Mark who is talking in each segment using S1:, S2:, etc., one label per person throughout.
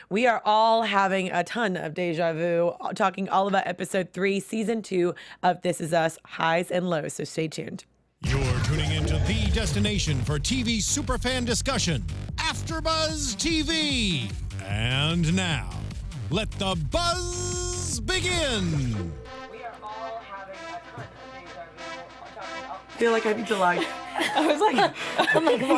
S1: We are all having a ton of deja vu, talking all about episode 3, season 2 of This Is Us, highs and lows, so stay tuned.
S2: You're tuning into the destination for TV superfan discussion, AfterBuzz TV. And now, let the buzz begin.
S1: We are all having a ton of deja vu. I feel like I need to
S3: I was like, oh my God.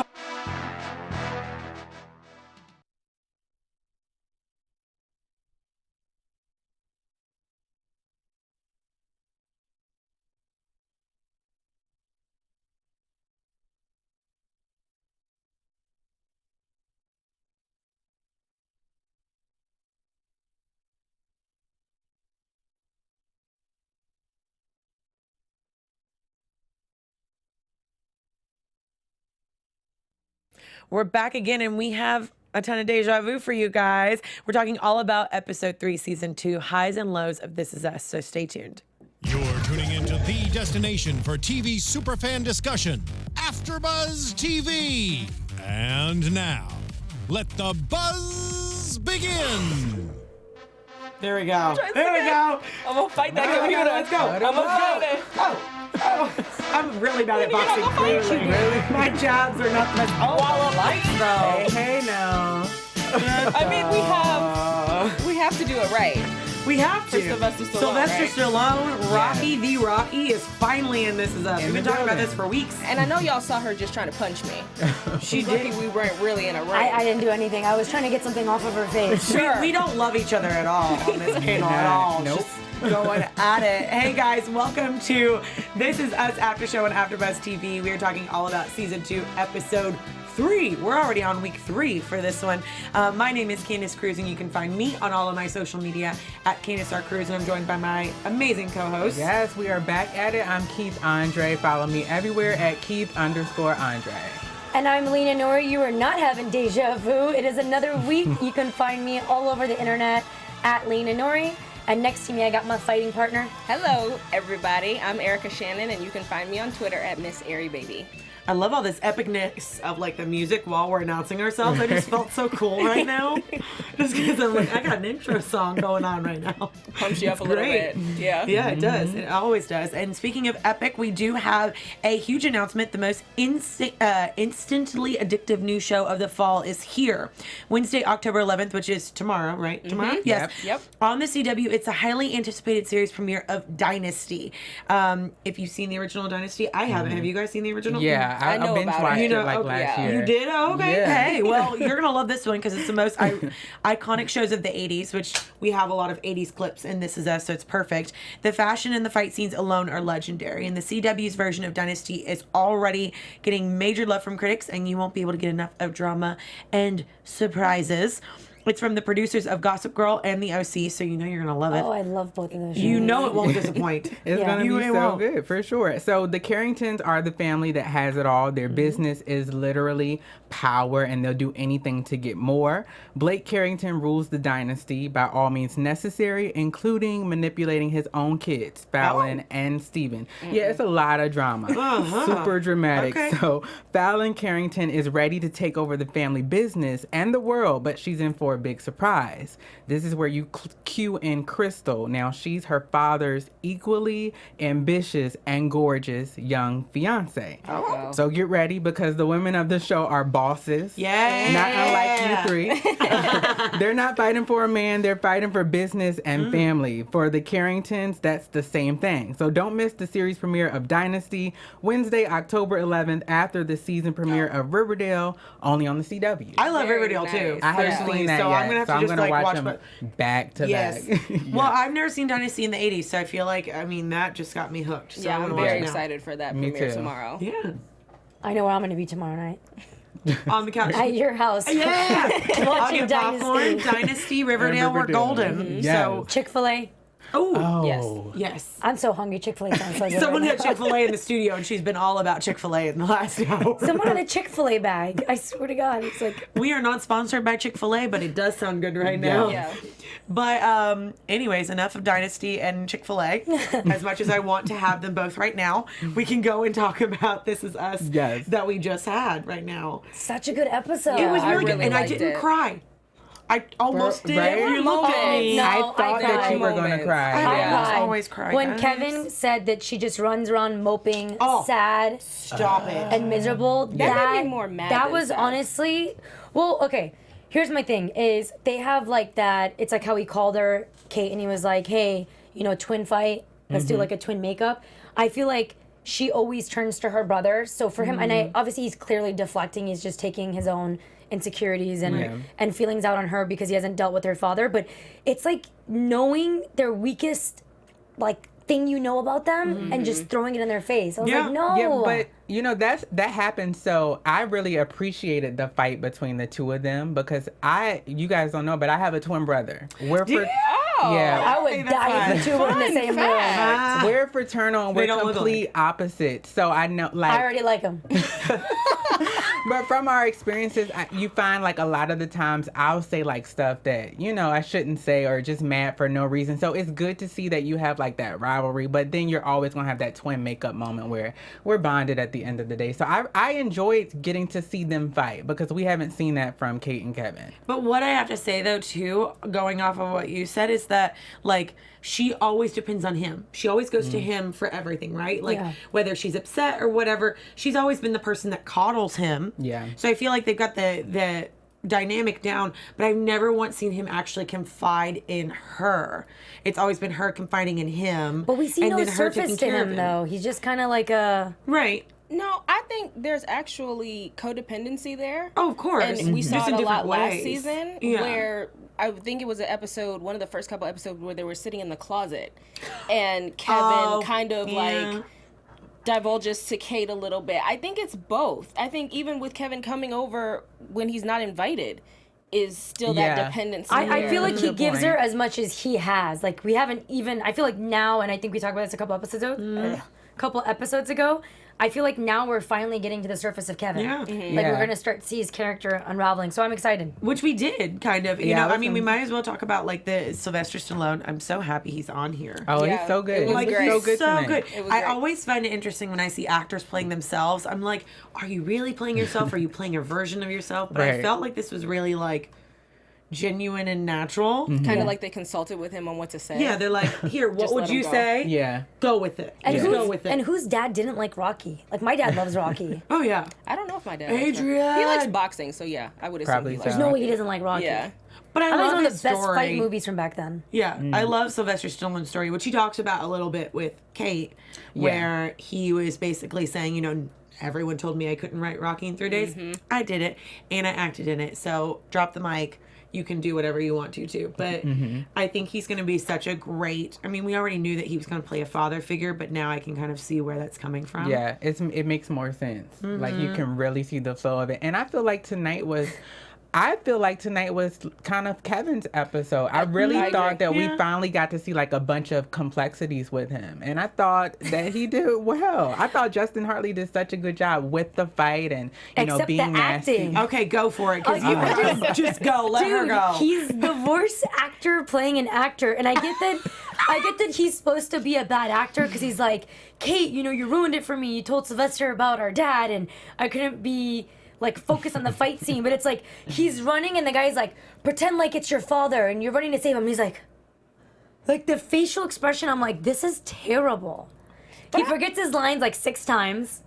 S1: We're back again, and we have a ton of deja vu for you guys. We're talking all about episode 3, season 2, highs and lows of This Is Us, so stay tuned.
S2: You're tuning into the destination for TV superfan discussion, AfterBuzz TV. And now, let the buzz begin.
S1: There we go. There we go.
S3: I'm gonna fight that computer.
S1: Let's go.
S3: I'm gonna fight it.
S1: I'm really bad at boxing, clearly. My jabs are not the best. Oh, wall of lights, though.
S4: Hey now.
S3: I mean, we have to do it right.
S1: We have to.
S3: Sylvester Stallone,
S1: Sylvester
S3: right?
S1: Stallone, Rocky the Rocky, is finally in This Is Us. We've been talking about this for weeks.
S3: And I know y'all saw her just trying to punch me.
S1: She
S3: Lucky
S1: did.
S3: we weren't really in a ring.
S5: I didn't do anything. I was trying to get something off of her face.
S3: Sure.
S1: We don't love each other at all on this panel at all.
S4: Nope.
S1: Just going at it. Hey guys, welcome to This Is Us After Show on AfterBuzz TV. We are talking all about season 2, episode 3. We're already on week 3 for this one. My name is Candice Cruz, and you can find me on all of my social media at Candice R. Cruz, and I'm joined by my amazing co-host.
S4: Yes, we are back at it. I'm Keith Andre. Follow me everywhere at Keith_Andre.
S5: And I'm Lina Noory. You are not having deja vu. It is another week. You can find me all over the internet at Lina Noory. And next to me, I got my fighting partner.
S3: Hello, everybody. I'm Erica Shannon, and you can find me on Twitter at Miss Airy Baby.
S1: I love all this epicness of like the music while we're announcing ourselves. I just felt so cool right now. Just because I'm like, I got an intro song going on right now.
S3: Pumps you up a little bit. Yeah.
S1: Yeah, it does. It always does. And speaking of epic, we do have a huge announcement. The most instantly addictive new show of the fall is here. Wednesday, October 11th, which is tomorrow, right? Tomorrow? Yes.
S3: Yep.
S1: On the CW, it's a highly anticipated series premiere of Dynasty. If you've seen the original Dynasty, I haven't. Have you guys seen the original?
S4: Yeah,
S3: I know
S4: I binge
S3: about
S4: watched
S3: it.
S4: it like
S1: okay,
S4: last
S3: yeah.
S4: year.
S1: You did? Oh, okay.
S4: Yeah.
S1: Hey, well, you're going to love this one because it's the most iconic shows of the 80s, which we have a lot of 80s clips in This Is Us, so it's perfect. The fashion and the fight scenes alone are legendary, and the CW's version of Dynasty is already getting major love from critics, and you won't be able to get enough of drama and surprises. It's from the producers of Gossip Girl and The OC, so you know you're going to love it.
S5: Oh, I love both of those shows.
S1: You know it won't disappoint.
S4: It's
S5: Yeah.
S4: going to
S1: You
S4: be
S1: ain't
S4: so
S1: won't.
S4: good, for sure. So the Carringtons are the family that has it all. Their business is literally power, and they'll do anything to get more. Blake Carrington rules the dynasty by all means necessary, including manipulating his own kids, Fallon and Steven. Yeah, it's a lot of drama. Super dramatic.
S1: Okay.
S4: So Fallon Carrington is ready to take over the family business and the world, but she's in for a big surprise. This is where you cue in Crystal. Now, she's her father's equally ambitious and gorgeous young fiance.
S3: Oh.
S4: So get ready, because the women of the show are bosses.
S1: Yeah.
S4: Not unlike you three. They're not fighting for a man. They're fighting for business and family. For the Carringtons, that's the same thing. So don't miss the series premiere of Dynasty, Wednesday, October 11th, after the season premiere of Riverdale, only on the CW.
S1: I love
S3: Very
S1: Riverdale, too.
S3: nice.
S4: I haven't
S1: personally,
S4: seen that
S1: so
S4: yet.
S1: I'm going to have to just
S4: gonna
S1: like
S4: watch
S1: watch
S4: them
S1: but
S4: back to
S1: yes.
S4: back.
S1: Well, I've never seen Dynasty in the 80s, so I feel like, I mean, that just got me hooked. So
S3: Yeah,
S1: I'm
S3: I'm
S1: gonna watch
S3: very
S1: it now.
S3: excited for that
S4: Me
S3: premiere
S4: too.
S3: tomorrow.
S1: Yeah.
S5: I know where I'm going to be tomorrow night.
S1: On the couch.
S5: At your house.
S1: Yeah. I'll
S5: Watching
S1: get popcorn,
S5: Dynasty.
S1: Dynasty, Riverdale, or
S4: Riverdale.
S1: Golden.
S4: Yes.
S1: So,
S5: Chick-fil-A.
S4: Oh.
S3: Yes.
S1: yes.
S5: I'm so hungry. Chick-fil-A sounds so good.
S1: Someone
S5: right
S1: had
S5: now.
S1: Chick-fil-A in the studio, and she's been all about Chick-fil-A in the last hour.
S5: Someone had a Chick-fil-A bag. I swear to God. It's like,
S1: We are not sponsored by Chick-fil-A, but it does sound good right now.
S3: Yeah.
S1: But anyways, enough of Dynasty and Chick-fil-A. As much as I want to have them both right now, we can go and talk about This Is Us
S4: Yes.
S1: that we just had right now.
S5: such a good episode.
S1: It was
S3: I
S1: really good,
S3: really
S1: and I
S3: liked
S1: didn't
S3: it.
S1: cry. I almost did.
S4: right?
S1: You looked at me.
S5: No,
S4: I thought
S5: I
S4: that you were
S3: cried.
S4: gonna cry.
S1: I
S5: cried.
S1: always cry.
S5: When
S1: guys.
S5: Kevin said that she just runs around moping, sad,
S1: Stop it.
S5: and miserable,
S3: That made me more mad
S5: That
S3: than
S5: was
S3: sad.
S5: honestly, well, okay. Here's my thing: is they have like that. It's like how he called her Kate, and he was like, "Hey, twin fight. Let's do like a twin makeup." I feel like she always turns to her brother. So for him, and obviously he's clearly deflecting. He's just taking his own insecurities and feelings out on her because he hasn't dealt with her father. But it's like knowing their weakest, like, thing you know about them and just throwing it in their face. I was like, no.
S4: Yeah, but that happened. So I really appreciated the fight between the two of them because you guys don't know, but I have a twin brother.
S5: I would die if the two were in the same room.
S4: We're fraternal and
S1: They
S4: we're
S1: don't look
S4: complete opposites. So I know, like,
S5: I already like him.
S4: but from our experiences, you find like a lot of the times I'll say like stuff that, I shouldn't say or just mad for no reason. So it's good to see that you have like that rivalry, but then you're always going to have that twin makeup moment where we're bonded at the end of the day. So I enjoyed getting to see them fight because we haven't seen that from Kate and Kevin.
S1: But what I have to say though too, going off of what you said, is that like she always depends on him. She always goes to him for everything, right? Like whether she's upset or whatever, she's always been the person that coddles him.
S4: Yeah.
S1: So I feel like they've got the dynamic down, but I've never once seen him actually confide in her. It's always been her confiding in him.
S5: But we see
S1: and
S5: no
S1: then her
S5: surface
S1: taking
S5: to
S1: care of
S5: him, though. He's just kind of like a...
S1: Right.
S3: No, I think there's actually codependency there.
S1: Oh, of course.
S3: And we saw
S1: Just in
S3: it a lot
S1: different
S3: last
S1: ways.
S3: season where I think it was an episode, one of the first couple episodes where they were sitting in the closet and Kevin kind of like divulges to Kate a little bit. I think it's both. I think even with Kevin coming over when he's not invited is still that dependency.
S5: I feel like he
S4: Good
S5: gives
S4: point.
S5: her as much as he has. Like, we haven't even... I feel like now, and I think we talked about this a couple episodes ago, I feel like now we're finally getting to the surface of Kevin.
S1: Yeah.
S5: Like,
S4: Yeah.
S5: we're going to start to see his character unraveling. So I'm excited.
S1: Which we did, kind of. You
S4: Yeah,
S1: know,
S4: I
S1: I mean,
S4: was
S1: we might as well talk about, like, the Sylvester Stallone. I'm so happy he's on here.
S4: Oh,
S3: Yeah,
S4: he's so good.
S3: it was
S1: Like,
S3: great.
S4: so
S1: he's
S4: good
S1: so
S4: tonight.
S1: good.
S3: It was
S1: I
S3: great.
S1: always find it interesting when I see actors playing themselves. I'm like, are you really playing yourself? Are you playing a version of yourself? But I
S4: Right.
S1: felt like this was really, like, genuine and natural.
S3: kind of like they consulted with him on what to say.
S1: Yeah, they're like, here, what
S3: Just
S1: would
S3: let him
S1: you
S3: go.
S1: say?
S4: Yeah.
S1: Go with it.
S5: And,
S1: Just
S5: who's,
S1: go with it.
S5: and whose dad didn't like Rocky? Like, my dad loves Rocky.
S1: Oh, yeah.
S3: I don't know if my dad likes her.
S1: Adrian!
S3: He likes boxing, so yeah, I would assume
S4: Probably
S3: he
S4: so.
S3: likes
S5: There's no way he doesn't like Rocky.
S3: Yeah.
S1: But I
S5: I think
S1: love
S5: it's one of
S1: his
S5: the best
S1: story.
S5: fight movies from back then.
S1: Yeah, I love Sylvester Stallone's story, which he talks about a little bit with Kate, where he was basically saying, you know, everyone told me I couldn't write Rocky in 3 days. I did it, and I acted in it. So drop the mic. You can do whatever you want to, too. But I think he's going to be such a great... I mean, we already knew that he was going to play a father figure, but now I can kind of see where that's coming from.
S4: Yeah, it makes more sense. Like, you can really see the flow of it. And I feel like tonight was kind of Kevin's episode. I really thought that we finally got to see like a bunch of complexities with him. And I thought that he did well. I thought Justin Hartley did such a good job with the fight and,
S5: Except
S4: being
S5: the
S4: nasty.
S5: acting.
S1: Okay, go for it. Because just go. Let her
S5: Dude,
S1: go.
S5: he's the worst actor playing an actor, and I get that he's supposed to be a bad actor because he's like, Kate, you know, you ruined it for me. You told Sylvester about our dad, and I couldn't be like focused on the fight scene. But it's like he's running, and the guy's like, pretend like it's your father, and you're running to save him. And he's like the facial expression. I'm like, this is terrible. He forgets his lines like 6 times.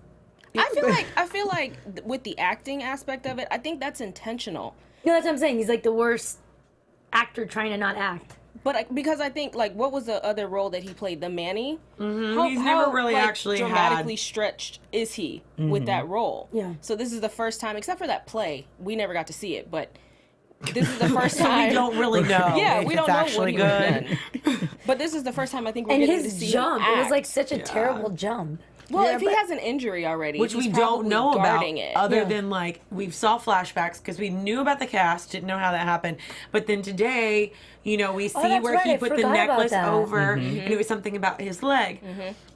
S3: I feel like with the acting aspect of it, I think that's intentional.
S5: No, that's what I'm saying. He's like the worst actor trying to not act.
S3: But because I think, like, what was the other role that he played? The Manny?
S1: He's never really actually
S3: dramatically stretched is he with that role?
S5: Yeah.
S3: So this is the first time, except for that play, we never got to see it, but this is the first time.
S1: We don't really know.
S3: Yeah,
S1: if
S3: we
S1: it's
S3: don't know
S1: actually
S3: what he
S1: good.
S3: was in. But this is the first time I think we're
S5: And
S3: getting to
S5: his
S3: see
S5: jump,
S3: him
S5: it was like
S3: act.
S5: such a terrible jump.
S3: Well,
S1: Yeah,
S3: if he
S1: but-
S3: has an injury already,
S1: Which
S3: he's
S1: we don't
S3: probably
S1: know about,
S3: guarding it.
S1: other than like we saw flashbacks because we knew about the cast, didn't know how that happened. But then today, you know, we see
S5: that's
S1: where
S5: right,
S1: he
S5: I
S1: put the
S5: forgot about
S1: necklace
S5: that.
S1: over, and it was something about his leg.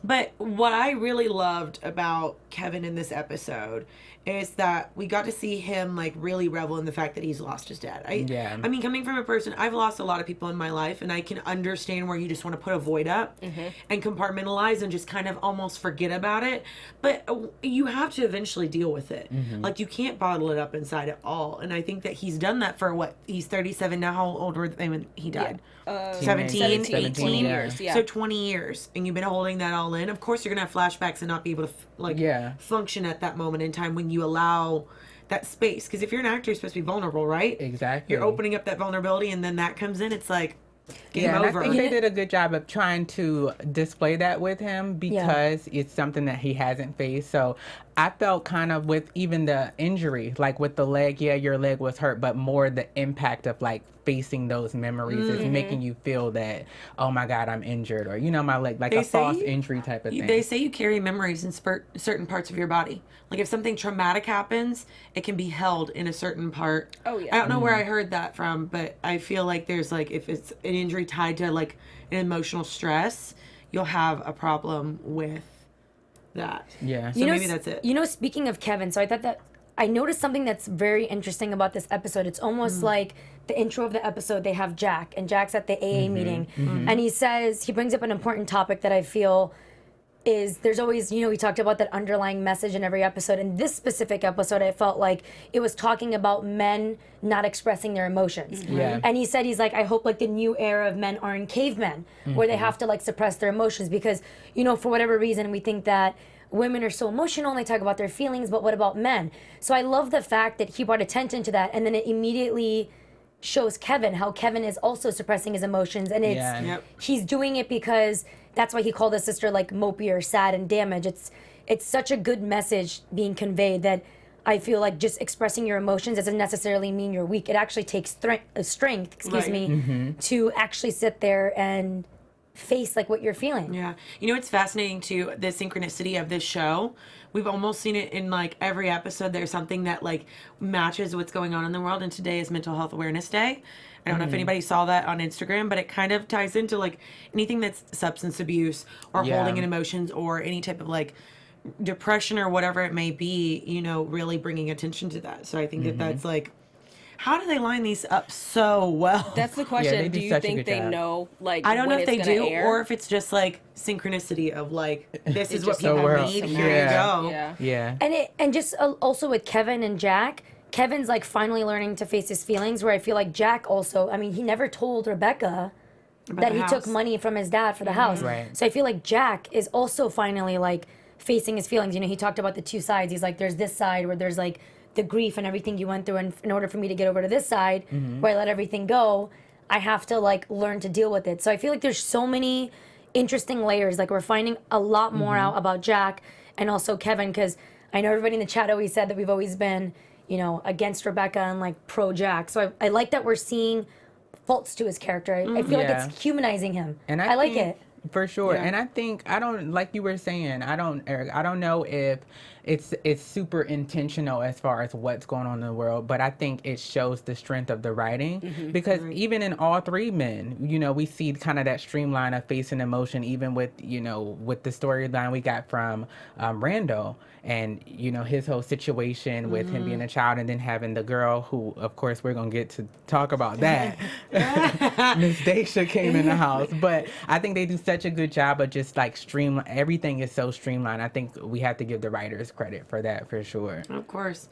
S1: But what I really loved about Kevin in this episode is that we got to see him like really revel in the fact that he's lost his dad. I mean, coming from a person, I've lost a lot of people in my life, and I can understand where you just want to put a void up and compartmentalize and just kind of almost forget about it, but you have to eventually deal with it.
S4: Mm-hmm.
S1: Like, you can't bottle it up inside at all. And I think that he's done that for what? He's 37 now. How old were they when he died? 17, 18
S3: years. Yeah.
S1: So 20 years. And you've been holding that all in. Of course, you're going to have flashbacks and not be able to, function at that moment in time when you allow that space. Because if you're an actor, you're supposed to be vulnerable, right?
S4: Exactly.
S1: You're opening up that vulnerability, and then that comes in. It's like, game
S4: and
S1: over.
S4: I think they did a good job of trying to display that with him because it's something that he hasn't faced. So I felt kind of with even the injury, like with the leg, your leg was hurt, but more the impact of like facing those memories is making you feel that, oh my God, I'm injured, or, my leg, like a false injury type of thing.
S1: They say you carry memories in certain parts of your body. Like if something traumatic happens, it can be held in a certain part.
S3: Oh, yeah.
S1: I don't know where I heard that from, but I feel like there's like, if it's an injury tied to like an emotional stress, you'll have a problem with that.
S4: Yeah.
S1: So maybe that's it.
S5: Speaking of Kevin, so I thought that I noticed something that's very interesting about this episode. It's almost like the intro of the episode, they have Jack, and Jack's at the AA meeting, and he brings up an important topic that I feel is there's always, we talked about that underlying message in every episode. In this specific episode, I felt like it was talking about men not expressing their emotions.
S4: Yeah.
S5: And he said, he's like, I hope like the new era of men aren't cavemen, where they have to like suppress their emotions because, for whatever reason, we think that women are so emotional and they talk about their feelings, but what about men? So I love the fact that he brought attention to that, and then it immediately shows Kevin, how Kevin is also suppressing his emotions, and he's doing it because that's why he called his sister like mopey or sad and damaged. It's such a good message being conveyed that I feel like just expressing your emotions doesn't necessarily mean you're weak. It actually takes strength, to actually sit there and face like what you're feeling.
S1: Yeah. It's fascinating too, the synchronicity of this show. We've almost seen it in like every episode. There's something that like matches what's going on in the world. And today is Mental Health Awareness Day. I don't know if anybody saw that on Instagram, but it kind of ties into like anything that's substance abuse or holding in emotions or any type of like depression or whatever it may be, really bringing attention to that. So I think that that's like, how do they line these up so well?
S3: That's the question. Do you think they know, like,
S1: I don't know if they do,
S3: air?
S1: or if it's just like synchronicity of like, this is what
S3: just
S1: people need. Here you go.
S3: Yeah.
S5: And just also with Kevin and Jack, Kevin's like finally learning to face his feelings, where I feel like Jack also, he never told Rebecca that he took money from his dad for the house.
S4: Right.
S5: So I feel like Jack is also finally like facing his feelings. He talked about the two sides. He's like, there's this side where there's like the grief and everything you went through, and in order for me to get over to this side where I let everything go, I have to like learn to deal with it. So I feel like there's so many interesting layers. Like we're finding a lot more out about Jack and also Kevin, because I know everybody in the chat always said that we've always been, against Rebecca and like pro Jack. So I like that we're seeing faults to his character. I feel like it's humanizing him. And I like it.
S4: For sure. And I think, like you were saying, Eric, I don't know if it's super intentional as far as what's going on in the world, but I think it shows the strength of the writing because even in all three men, we see kind of that streamline of facing emotion, even with, with the storyline we got from Randall and, his whole situation with him being a child and then having the girl who, of course, we're going to get to talk about that. Miss Deja came in the house, but I think they do such a good job of just like streamline. Everything is so streamlined. I think we have to give the writers credit for that for sure.
S1: Of course.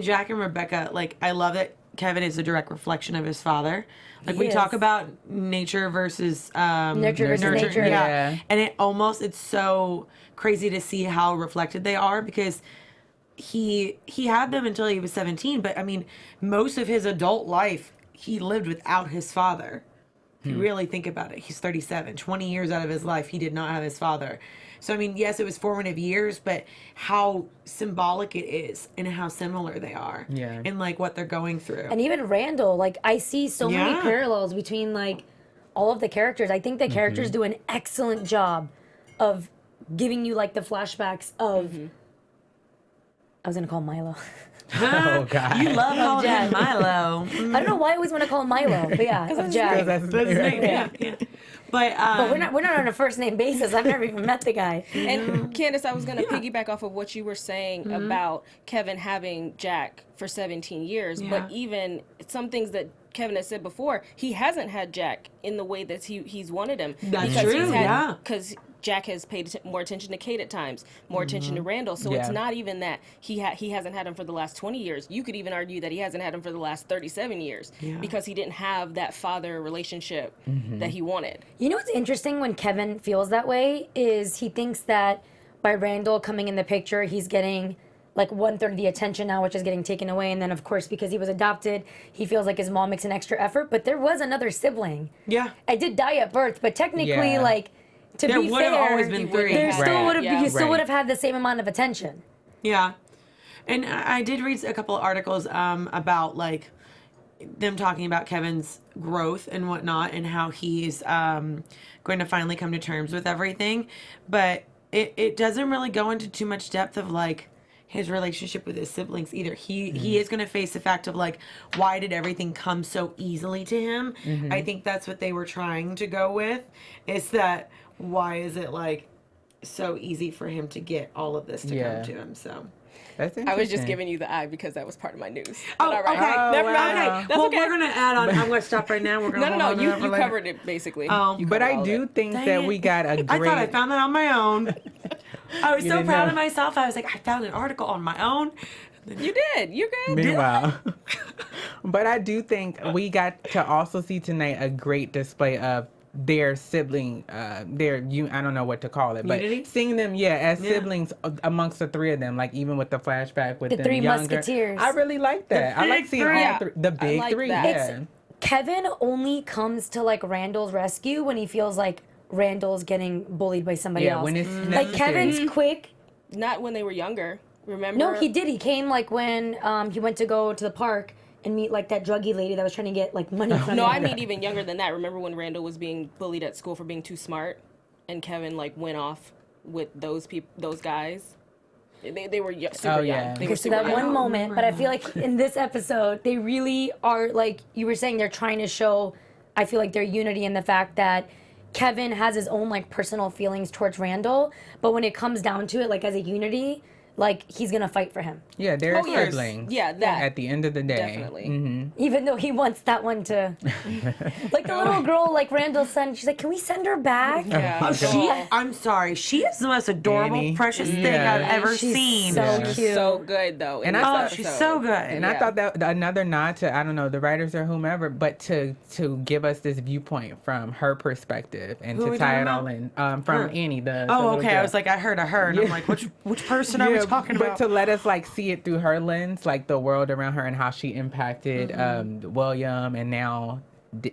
S1: Jack and Rebecca, like, I love that Kevin is a direct reflection of his father. Like, we talk about nature versus
S5: nurture versus nature.
S1: Yeah. And it's so crazy to see how reflected they are, because he had them until he was 17, but most of his adult life he lived without his father. If you really think about it, he's 37. 20 years out of his life, he did not have his father. So, yes, it was formative years, but how symbolic it is and how similar they are in, like, what they're going through.
S5: And even Randall, like, I see so many parallels between, like, all of the characters. I think the characters do an excellent job of giving you, like, the flashbacks of... I was going to call him Milo.
S4: Oh, God.
S1: You love calling him Milo.
S5: I don't know why I always want to call him Milo, but yeah, of Jack.
S4: That's his name.
S1: Yeah. But
S5: we're not on a first name basis. I've never even met the guy.
S3: And Candice, I was going to piggyback off of what you were saying about Kevin having Jack for 17 years, but even some things that Kevin has said before, he hasn't had Jack in the way that he's wanted him.
S1: That's true,
S3: Because Jack has paid more attention to Kate at times, more attention to Randall. So it's not even that he hasn't had him for the last 20 years. You could even argue that he hasn't had him for the last 37 years because he didn't have that father relationship that he wanted.
S5: You know what's interesting when Kevin feels that way is he thinks that by Randall coming in the picture, he's getting like 1/3 of the attention now, which is getting taken away. And then, of course, because he was adopted, he feels like his mom makes an extra effort. But there was another sibling.
S1: Yeah.
S5: I did die at birth, but technically, like, to
S1: there
S5: be
S1: would have
S5: fair,
S1: always been 3.
S5: there still would have
S3: Yeah.
S5: you still would have had the same amount of attention.
S1: Yeah. And I did read a couple of articles about, like, them talking about Kevin's growth and whatnot and how he's going to finally come to terms with everything. But it doesn't really go into too much depth of, like, his relationship with his siblings either. He is going to face the fact of, like, why did everything come so easily to him? I think that's what they were trying to go with, is that why is it, like, so easy for him to get all of this to come to him? So
S4: That's interesting.
S3: I was just giving you the eye because that was part of my news.
S1: Oh,
S3: But all right.
S1: okay.
S3: Never mind.
S4: wow.
S3: That's
S1: well,
S3: okay.
S1: we're gonna add on. I'm gonna stop right now. We're gonna
S3: No,
S1: hold on
S3: you
S1: to that for later.
S3: covered it basically. You
S4: But
S3: covered
S4: I
S3: all of
S4: do
S3: it.
S4: think
S1: Dang
S4: that
S1: it.
S4: we got a great.
S1: I thought I found that on my own. I was
S4: You
S1: so
S4: didn't
S1: proud
S4: know.
S1: of myself. I was like, I found an article on my own.
S3: You did. You're good.
S4: Meanwhile, but I do think we got to also see tonight a great display of their sibling, I don't know what to call it, but
S1: Unity?
S4: seeing them, as siblings amongst the 3 of them, like even with the flashback with
S5: The
S4: them
S5: 3
S4: younger.
S5: Musketeers.
S4: I really like that. I like
S1: big
S4: seeing
S1: 3.
S4: all 3, the big
S3: like
S4: 3.
S3: that.
S4: Yeah.
S5: Kevin only comes to like Randall's rescue when he feels like Randall's getting bullied by somebody else.
S4: When it's
S5: like
S4: necessary.
S5: Kevin's quick.
S3: Not when they were younger. Remember?
S5: No, he did. He came like when he went to go to the park and meet like that druggy lady that was trying to get like money from
S3: No,
S5: him.
S3: I mean even younger than that. Remember when Randall was being bullied at school for being too smart, and Kevin like went off with those guys. They were super
S4: yeah.
S3: young. They
S5: Okay,
S3: were
S5: so
S3: super
S5: that
S3: young.
S5: one moment, but I feel like in this episode, they really are like you were saying, they're trying to show, I feel like their unity in the fact that Kevin has his own like personal feelings towards Randall, but when it comes down to it, like as a unity, like he's gonna fight for him.
S4: Yeah, they're
S3: Oh, yes.
S4: siblings.
S3: Yeah, that.
S4: At the end of the day.
S3: Definitely.
S5: Even though he wants that one to, like the little girl, like Randall's son, she's like, can we send her back?
S3: Yeah.
S1: I'm sorry. She is the most adorable,
S4: Annie.
S1: precious thing
S4: Yeah.
S1: I've ever
S5: She's
S1: seen.
S5: so
S4: Yeah.
S5: cute.
S3: So good though.
S4: And
S3: in
S4: I
S3: this
S4: thought-
S1: She's
S3: episode.
S1: so good.
S4: And I
S3: Yeah.
S4: thought that another nod to, I don't know, the writers or whomever, but to give us this viewpoint from her perspective and
S1: Who are
S4: to
S1: we
S4: tie it
S1: talking
S4: all in from
S1: Her.
S4: Annie. The
S1: Oh,
S4: little
S1: okay.
S4: girl.
S1: I was like, I heard a her, and I'm like, which person are we talking
S4: but
S1: about?
S4: to let us like see it through her lens, like the world around her and how she impacted William and now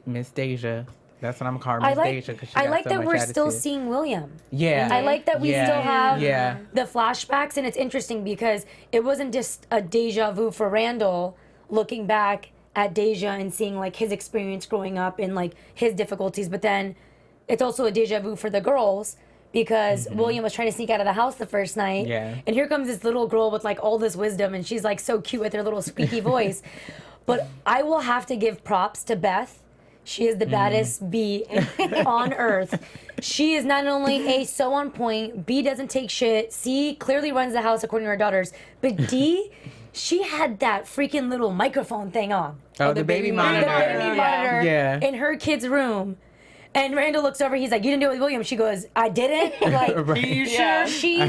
S4: Miss Deja. That's what I'm calling
S5: I
S4: Miss
S5: like,
S4: Deja because she
S5: I
S4: got
S5: like
S4: so
S5: that
S4: much
S5: we're still
S4: attitude.
S5: seeing William.
S4: Yeah,
S5: I like that we
S4: Yeah.
S5: still have
S4: Yeah.
S5: the flashbacks, and it's interesting because it wasn't just a deja vu for Randall looking back at Deja and seeing like his experience growing up and like his difficulties, but then it's also a deja vu for the girls because William was trying to sneak out of the house the first night,
S4: Yeah.
S5: and here comes this little girl with like all this wisdom, and she's like so cute with her little squeaky voice. But I will have to give props to Beth. She is the baddest bee on earth. She is not only A, so on point, B, doesn't take shit, C, clearly runs the house according to her daughters, but D, she had that freaking little microphone thing on.
S4: Oh, the baby
S5: The
S4: monitor.
S5: baby monitor
S4: Yeah.
S5: in her kid's room. And Randall looks over, he's like, you didn't do it with William. She goes, I didn't. Like,
S1: Are you
S3: Yeah.
S1: sure?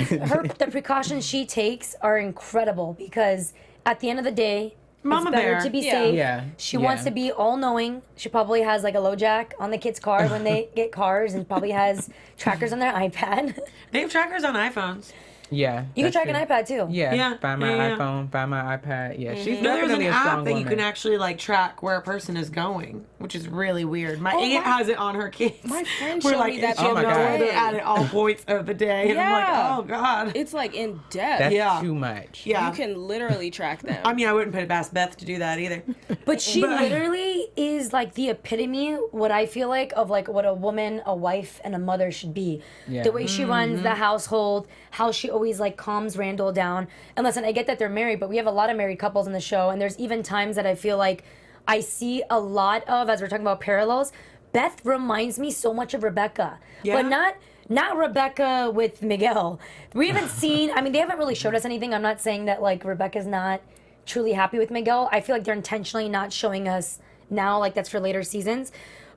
S5: the precautions she takes are incredible because at the end of the day,
S1: Mama
S5: it's better
S1: bear.
S5: to be
S3: Yeah.
S5: safe.
S4: Yeah.
S5: She
S4: Yeah.
S5: wants to be all knowing. She probably has like a low jack on the kid's car when they get cars, and probably has trackers on their iPad.
S1: They have trackers on iPhones.
S4: Yeah.
S5: You can
S4: that's
S5: track an
S4: true.
S5: iPad too.
S4: Yeah,
S1: Yeah,
S4: buy my
S1: yeah.
S4: iPhone, buy my iPad. Yeah, she's
S1: No, there's
S4: definitely
S1: an
S4: a
S1: app
S4: strong
S1: that you
S4: woman.
S1: can actually like track where a person is going, which is really weird. My
S5: Oh,
S1: aunt
S5: my-
S1: has it on her kids.
S3: My friend
S1: We're
S3: showed
S1: like,
S3: me that
S1: she
S3: the
S4: Oh my
S1: knows
S3: other
S1: where
S4: God.
S1: they're
S3: day.
S1: at all points of the day. And I'm like,
S3: Yeah.
S1: oh God.
S3: It's like in depth.
S4: That's
S1: Yeah.
S4: too much.
S1: Yeah.
S3: You can literally track them.
S1: I mean, I wouldn't put it past Beth to do that either.
S5: But she
S1: But-
S5: literally is like the epitome, what I feel like, of like what a woman, a wife, and a mother should be.
S4: Yeah.
S5: The way she runs the household, how she always like calms Randall down. And listen, I get that they're married, but we have a lot of married couples in the show, and there's even times that I feel like I see a lot of, as we're talking about parallels, Beth reminds me so much of Rebecca.
S1: Yeah?
S5: But not Rebecca with Miguel. We haven't seen, I mean, they haven't really showed us anything. I'm not saying that like Rebecca's not truly happy with Miguel. I feel like they're intentionally not showing us now, like that's for later seasons.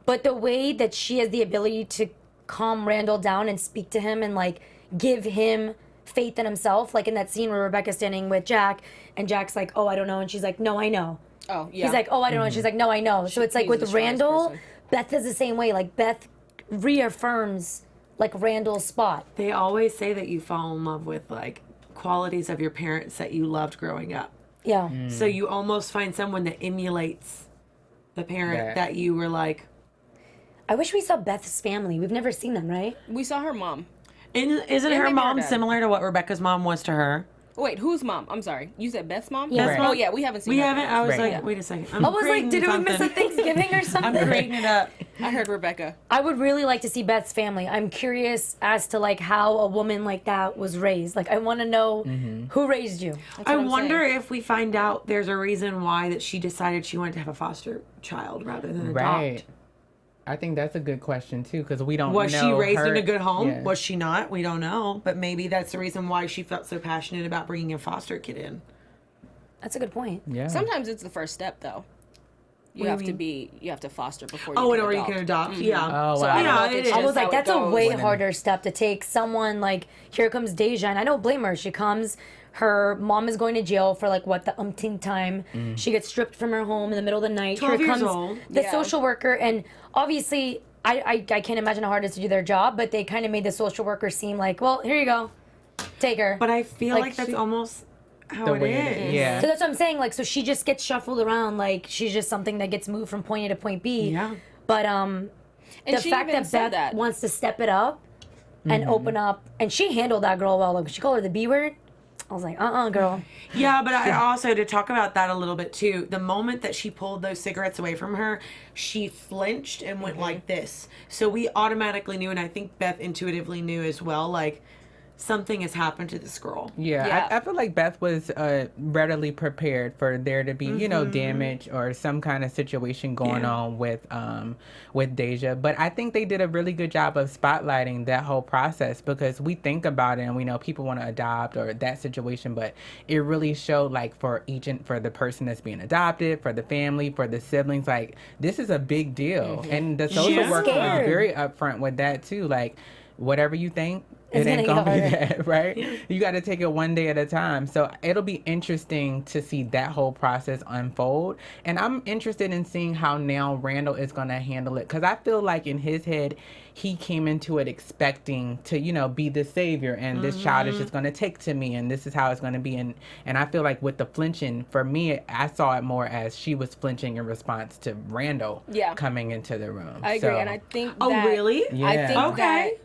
S5: But the way that she has the ability to calm Randall down and speak to him and like give him faith in himself. Like in that scene where Rebecca's standing with Jack and Jack's like, oh, I don't know. And she's like, no, I know.
S3: Oh, yeah.
S5: He's like, oh, I don't know. And she's like, no, I know. So it's like
S3: He's the
S5: with
S3: strongest
S5: Randall,
S3: person.
S5: Beth is the same way. Like Beth reaffirms like Randall's spot.
S1: They always say that you fall in love with like qualities of your parents that you loved growing up.
S5: Yeah.
S1: So you almost find someone that emulates the parent that you were like.
S5: I wish we saw Beth's family. We've never seen them, right?
S3: We saw her mom.
S1: Isn't
S3: Yeah,
S1: her
S3: maybe
S1: mom
S3: her dad.
S1: similar to what Rebecca's mom was to her?
S3: Wait, whose mom? I'm sorry. You said Beth's mom?
S5: Yeah.
S1: Beth's
S3: Oh,
S1: mom?
S3: yeah, we haven't seen
S1: We
S3: her.
S1: haven't. I was
S4: Right.
S1: like,
S4: Yeah.
S1: wait a second.
S5: I was like,
S1: creating
S5: did we miss a
S1: something.
S5: Thanksgiving or
S1: I'm
S5: something?
S1: creating it up.
S3: I heard Rebecca.
S5: I would really like to see Beth's family. I'm curious as to like how a woman like that was raised. Like I want to know who raised you.
S3: That's
S1: I
S3: what I'm
S1: wonder
S3: saying.
S1: if we find out there's a reason why that she decided she wanted to have a foster child rather than adopt.
S4: Right. I think that's a good question too, because we don't
S1: Was
S4: know.
S1: she raised
S4: her-
S1: in a good home?
S4: Yeah.
S1: Was she not? We don't know. But maybe that's the reason why she felt so passionate about bringing a foster kid in.
S5: That's a good point.
S4: Yeah.
S3: Sometimes it's the first step, though. You
S1: do
S3: have
S1: you
S3: to
S1: mean?
S3: you have to foster before you
S1: Oh,
S3: can
S1: and or you
S3: adopt.
S1: can adopt.
S4: Oh,
S1: Yeah.
S3: So
S4: wow.
S3: I don't know
S1: Yeah,
S3: if
S1: it
S3: it's
S1: is.
S5: I
S3: just
S5: was like,
S3: how it
S5: that's a
S3: goes.
S5: way
S4: Women.
S5: harder step to take. Someone like, here comes Deja, and I don't blame her. She comes, her mom is going to jail for like what, the umpteenth time. She gets stripped from her home in the middle of the night.
S1: 12
S5: Here
S1: years
S5: comes
S1: old.
S5: the
S3: Yeah.
S5: social worker, and obviously, I can't imagine how hard it is to do their job, but they kind of made the social worker seem like, well, here you go, take her.
S1: But I feel
S5: Like,
S1: like that's
S5: she-
S1: almost how
S4: The
S1: it
S4: way
S1: is.
S4: it is. Yeah.
S5: So that's what I'm saying. Like, so she just gets shuffled around. Like, she's just something that gets moved from point A to point B.
S1: Yeah.
S5: But
S3: And
S5: the
S3: she
S5: fact
S3: even
S5: that
S3: said
S5: Beth
S3: that.
S5: wants to step it up and open up, and she handled that girl well. Like, she called her the B word. I was like, girl.
S1: Yeah, but I also, to talk about that a little bit too, the moment that she pulled those cigarettes away from her, she flinched and went like this. So we automatically knew, and I think Beth intuitively knew as well, like, something has happened to this girl.
S4: Yeah,
S3: Yeah.
S4: I feel like Beth was readily prepared for there to be, you know, damage or some kind of situation going on with Deja. But I think they did a really good job of spotlighting that whole process, because we think about it and we know people want to adopt or that situation, but it really showed like for the person that's being adopted, for the family, for the siblings, like this is a big deal. And the social
S1: Yeah.
S4: worker was
S5: Scared.
S4: very upfront with that too. Like, whatever you think,
S5: It's
S4: it ain't
S5: gonna
S4: gonna be
S5: get harder.
S4: that, right? You got to take it one day at a time. So it'll be interesting to see that whole process unfold. And I'm interested in seeing how now Randall is going to handle it. Because I feel like in his head, he came into it expecting to, you know, be the savior. And this child is just going to take to me. And this is how it's going to be. And I feel like with the flinching, for me, I saw it more as she was flinching in response to Randall coming into the room.
S3: I agree,
S4: So-
S3: and I think
S1: Oh,
S3: that,
S1: really?
S4: Yeah.
S3: I think
S1: Okay.
S3: that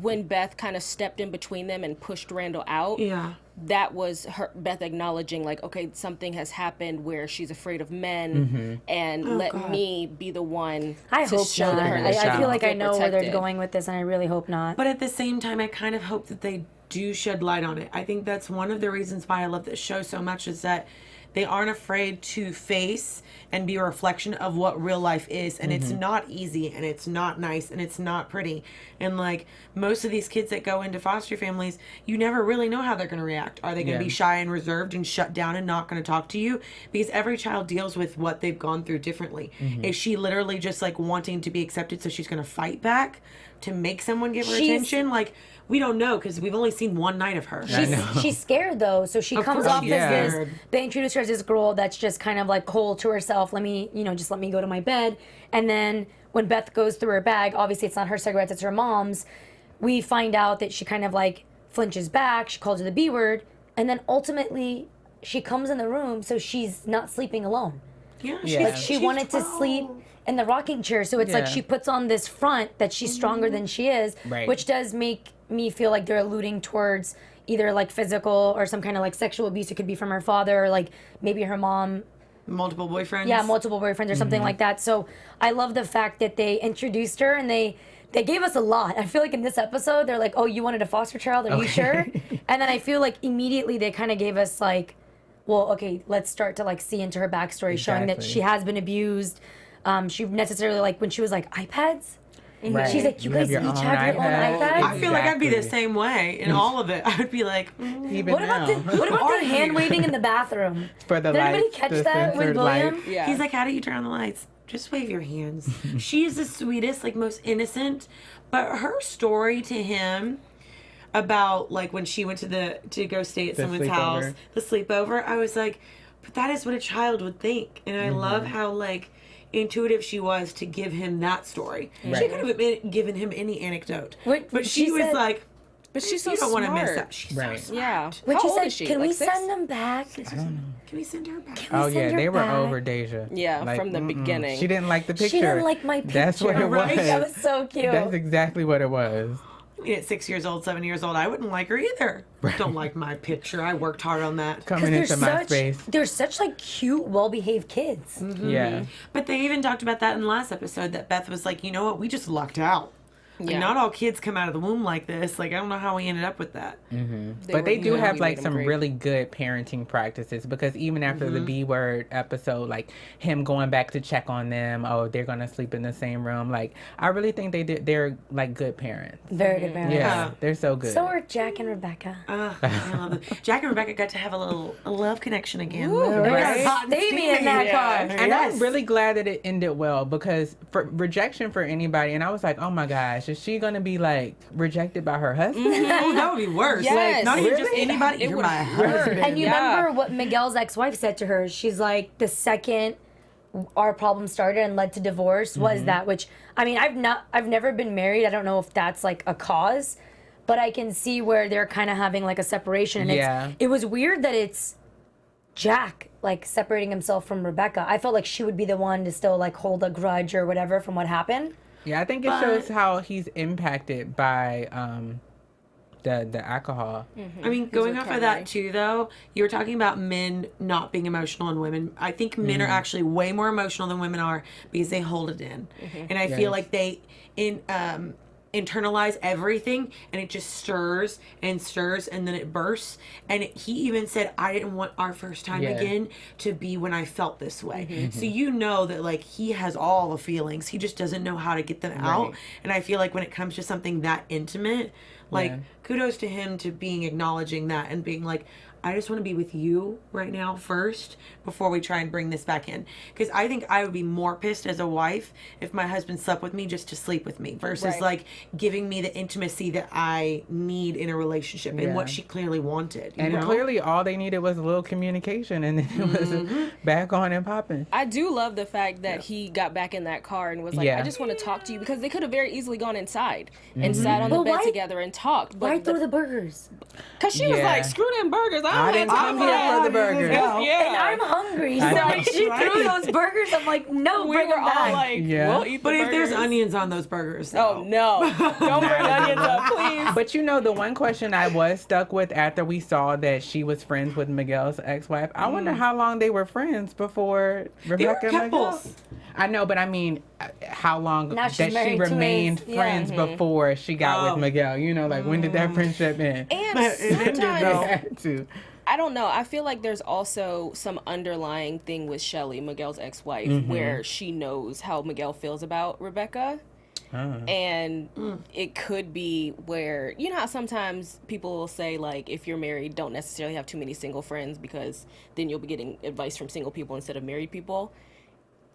S3: when Beth kind of stepped in between them and pushed Randall out,
S1: Yeah.
S3: that was her Beth acknowledging like, okay, something has happened where she's afraid of men, and let
S1: God.
S3: me be the one
S5: I
S3: to
S5: hope
S3: show
S5: not.
S3: her that
S5: I
S3: she
S5: feel
S3: can
S5: like I
S3: feel
S5: know where they're
S3: protected.
S5: going with this, and I really hope not.
S1: But at the same time, I kind of hope that they do shed light on it. I think that's one of the reasons why I love this show so much, is that they aren't afraid to face and be a reflection of what real life is. And it's not easy, and it's not nice, and it's not pretty. And like most of these kids that go into foster families, you never really know how they're going to react. Are they going to be shy and reserved and shut down and not going to talk to you? Because every child deals with what they've gone through differently. Is she literally just like wanting to be accepted, so she's going to fight back to make someone give her
S5: She's-
S1: attention? Like, we don't know, because we've only seen one night of her.
S5: She's scared though, so she comes
S1: course
S5: off
S1: she
S5: as
S1: is.
S5: this. They introduce her as this girl that's just kind of like cold to herself. Just let me go to my bed. And then when Beth goes through her bag, obviously it's not her cigarettes, it's her mom's. We find out that she kind of like flinches back. She calls her the B word, and then ultimately she comes in the room, so she's not sleeping alone.
S1: Yeah,
S4: Yeah.
S5: Like she
S1: she's
S5: wanted to
S1: 12.
S5: sleep in the rocking chair, so it's like
S4: Yeah.
S5: she puts on this front that she's stronger than she is,
S4: Right.
S5: which does make me feel like they're alluding towards either like physical or some kind of like sexual abuse. It could be from her father, or like maybe her mom,
S1: multiple boyfriends.
S5: multiple boyfriends or something like that. So I love the fact that they introduced her, and they gave us a lot. I feel like in this episode they're like, oh, you wanted a foster child, are you sure? And then I feel like immediately they kind of gave us like, well, okay, let's start to like see into her backstory, showing that
S4: Exactly.
S5: she has been abused. She necessarily, like when she was like iPads,
S4: Right.
S5: she's like, you guys
S4: your
S5: each
S4: own
S5: have your own
S4: iPad.
S5: iPad?
S1: I feel like I'd be the
S4: Exactly.
S1: same way in all of it. I would be like,
S4: Even
S5: what about
S4: now.
S5: the hand waving in the bathroom?
S4: For the
S5: Did anybody
S4: lights,
S5: catch
S4: the
S5: that with
S4: censored
S5: William?
S4: lights.
S3: Yeah.
S1: He's like, how do you turn on the lights? Just wave your hands. She is the sweetest, like most innocent, But her story to him about like when she went to go stay at someone's house, the sleepover, I was like, but that is what a child would think. And I love how like intuitive she was to give him that story. Right. She could have given him any anecdote. But she was like,
S3: but she's so
S1: you don't
S3: smart.
S1: want to miss that. She's so smart.
S3: Yeah.
S5: When
S3: How
S5: she
S3: old
S5: said,
S3: is she?
S5: can
S3: Like
S5: we
S3: 6?
S5: send them back?
S4: I don't know.
S1: Can we send her back?
S4: Oh yeah,
S5: her
S4: they were
S5: back?
S4: over Deja.
S3: Yeah,
S4: Like,
S3: from the beginning.
S4: She didn't like the picture.
S5: She didn't like my picture.
S4: That's what it
S1: Right?
S4: was.
S5: That was so cute.
S4: That's exactly what it was.
S1: At 6 years old, 7 years old, I wouldn't like her either. Don't like my picture. I worked hard on that.
S4: Coming into my space.
S5: They're such like cute, well-behaved kids.
S4: Yeah.
S1: But they even talked about that in the last episode, that Beth was like, you know what, we just lucked out. Like,
S3: Yeah.
S1: not all kids come out of the womb like this. Like, I don't know how we ended up with that.
S4: But they do have
S3: we
S4: like
S3: made them
S4: some
S3: great.
S4: really good parenting practices, because even after the B word episode, like him going back to check on them, oh, they're gonna sleep in the same room. Like, I really think they're like good parents.
S5: Very good parents.
S4: Yeah, they're so good.
S5: So are Jack and Rebecca.
S1: I love it. Jack and Rebecca got to have a love connection again.
S5: Right?
S1: Hot and
S5: Steamy in that car.
S4: And I'm really glad that it ended well, because for rejection for anybody, and I was like, oh my gosh, is she gonna be like rejected by her husband?
S1: Oh, that would be worse.
S3: Yes.
S1: Like, not even just
S4: Really?
S1: anybody.
S3: It
S1: You're
S3: would
S1: my
S3: hurt.
S1: husband.
S5: And you remember what Miguel's ex-wife said to her? She's like, the second our problem started and led to divorce was that, which, I mean, I've never been married. I don't know if that's like a cause, but I can see where they're kind of having like a separation. And it was weird that it's Jack like separating himself from Rebecca. I felt like she would be the one to still like hold a grudge or whatever from what happened.
S4: Yeah, I think it shows how he's impacted by the alcohol.
S1: I mean, going off of that too, though, you were talking about men not being emotional and women. I think men are actually way more emotional than women are because they hold it in, and I feel like they internalize everything, and it just stirs and stirs, and then it bursts. And he even said, "I didn't want our first time again to be when I felt this way." So you know that like he has all the feelings, he just doesn't know how to get them out. And I feel like when it comes to something that intimate, like kudos to him to being acknowledging that and being like, I just want to be with you right now first before we try and bring this back in. Because I think I would be more pissed as a wife if my husband slept with me just to sleep with me versus like giving me the intimacy that I need in a relationship and what she clearly wanted. You know?
S4: Clearly all they needed was a little communication, and then it was back on and popping.
S3: I do love the fact that he got back in that car and was like, I just want to talk to you, because they could have very easily gone inside and sat on the bed together and talked. But
S5: Why throw the burgers?
S3: Because she was like, screw them burgers.
S4: I didn't come here for the burgers.
S5: And I'm hungry. So when she threw those burgers, I'm like, no, bring them
S3: all
S5: back.
S3: like, we'll eat the
S1: But if there's
S3: burgers.
S1: onions on those burgers,
S3: Oh, no. Don't bring onions up, please.
S4: But you know, the one question I was stuck with after we saw that she was friends with Miguel's ex-wife, I wonder how long they were friends before Rebecca and Miguel.
S1: couples.
S4: I know, but I mean, how long
S5: Now
S4: that
S5: she's
S4: she
S5: married to
S4: remained
S5: his-
S4: friends before she got with Miguel? You know, like when did that friendship end?
S3: And
S1: ended,
S3: sometimes,
S1: though.
S4: Had to.
S3: I don't know. I feel like there's also some underlying thing with Shelly, Miguel's ex-wife, where she knows how Miguel feels about Rebecca. And it could be where, you know how sometimes people will say, like, if you're married, don't necessarily have too many single friends because then you'll be getting advice from single people instead of married people.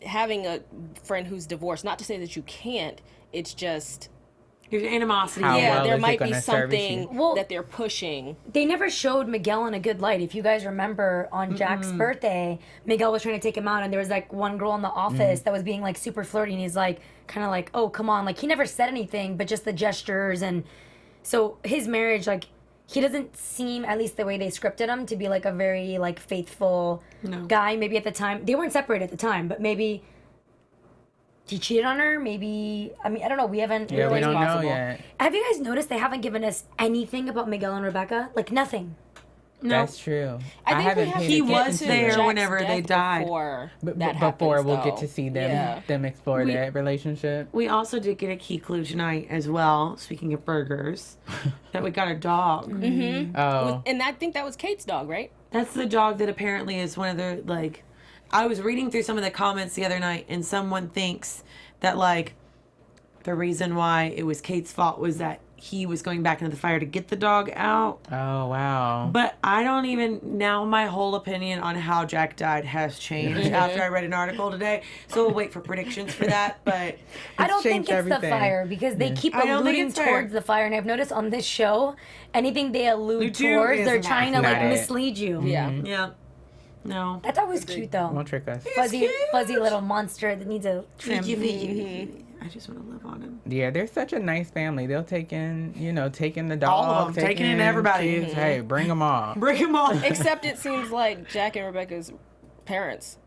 S3: Having a friend who's divorced, not to say that you can't, it's just...
S1: There's animosity.
S4: How well
S3: there
S4: is it
S3: might be
S4: gonna service you?
S3: something that they're pushing.
S5: They never showed Miguel in a good light. If you guys remember on Jack's birthday, Miguel was trying to take him out, and there was like one girl in the office that was being like super flirty, and he's like kind of like, oh, come on. Like he never said anything, but just the gestures. And so his marriage, like he doesn't seem, at least the way they scripted him, to be like a very like faithful guy. Maybe at the time, they weren't separated at the time, but maybe he cheated on her. Maybe, I mean, I don't know. We haven't.
S4: Yeah, we
S5: really-
S4: don't know
S3: possible.
S4: yet.
S5: Have you guys noticed they haven't given us anything about Miguel and Rebecca? Like nothing.
S4: That's true.
S3: I think
S4: haven't
S3: we have
S4: paid
S3: to
S1: He
S3: get
S1: was
S4: attention
S3: to
S4: to
S1: there
S4: it.
S3: Jack's
S1: whenever they
S3: death
S1: died.
S3: Before
S4: But
S3: that
S4: before
S3: happens,
S4: we'll get
S3: though.
S4: to see them
S3: Yeah.
S4: explore that relationship.
S1: We also did get a key clue tonight as well, speaking of burgers, that we got a dog.
S4: Oh,
S3: And I think that was Kate's dog, right?
S1: That's the dog that apparently is one of the, like, I was reading through some of the comments the other night, and someone thinks that, like, the reason why it was Kate's fault was that he was going back into the fire to get the dog out.
S4: Oh, wow.
S1: But I don't even, now my whole opinion on how Jack died has changed after I read an article today. So we'll wait for predictions for that. But
S5: I don't think it's
S4: everything.
S5: the fire because they keep
S1: I don't think
S5: alluding
S1: it's fire.
S5: towards the fire. And I've noticed on this show, anything they allude
S1: to
S5: towards,
S1: is
S5: they're
S1: not-
S5: trying to
S4: Not
S5: like
S4: it.
S5: mislead you.
S3: Yeah.
S1: yeah. No.
S5: I thought it was cute though.
S4: Won't trick us.
S5: Fuzzy,
S1: cute.
S5: fuzzy little monster that needs a trim.
S1: I just want to live on him.
S4: Yeah, they're such a nice family. They'll take in, taking the dog.
S1: All of them, taking in everybody.
S4: Kids. Hey, bring them all.
S1: Bring him on.
S3: Except it seems like Jack and Rebecca's parents.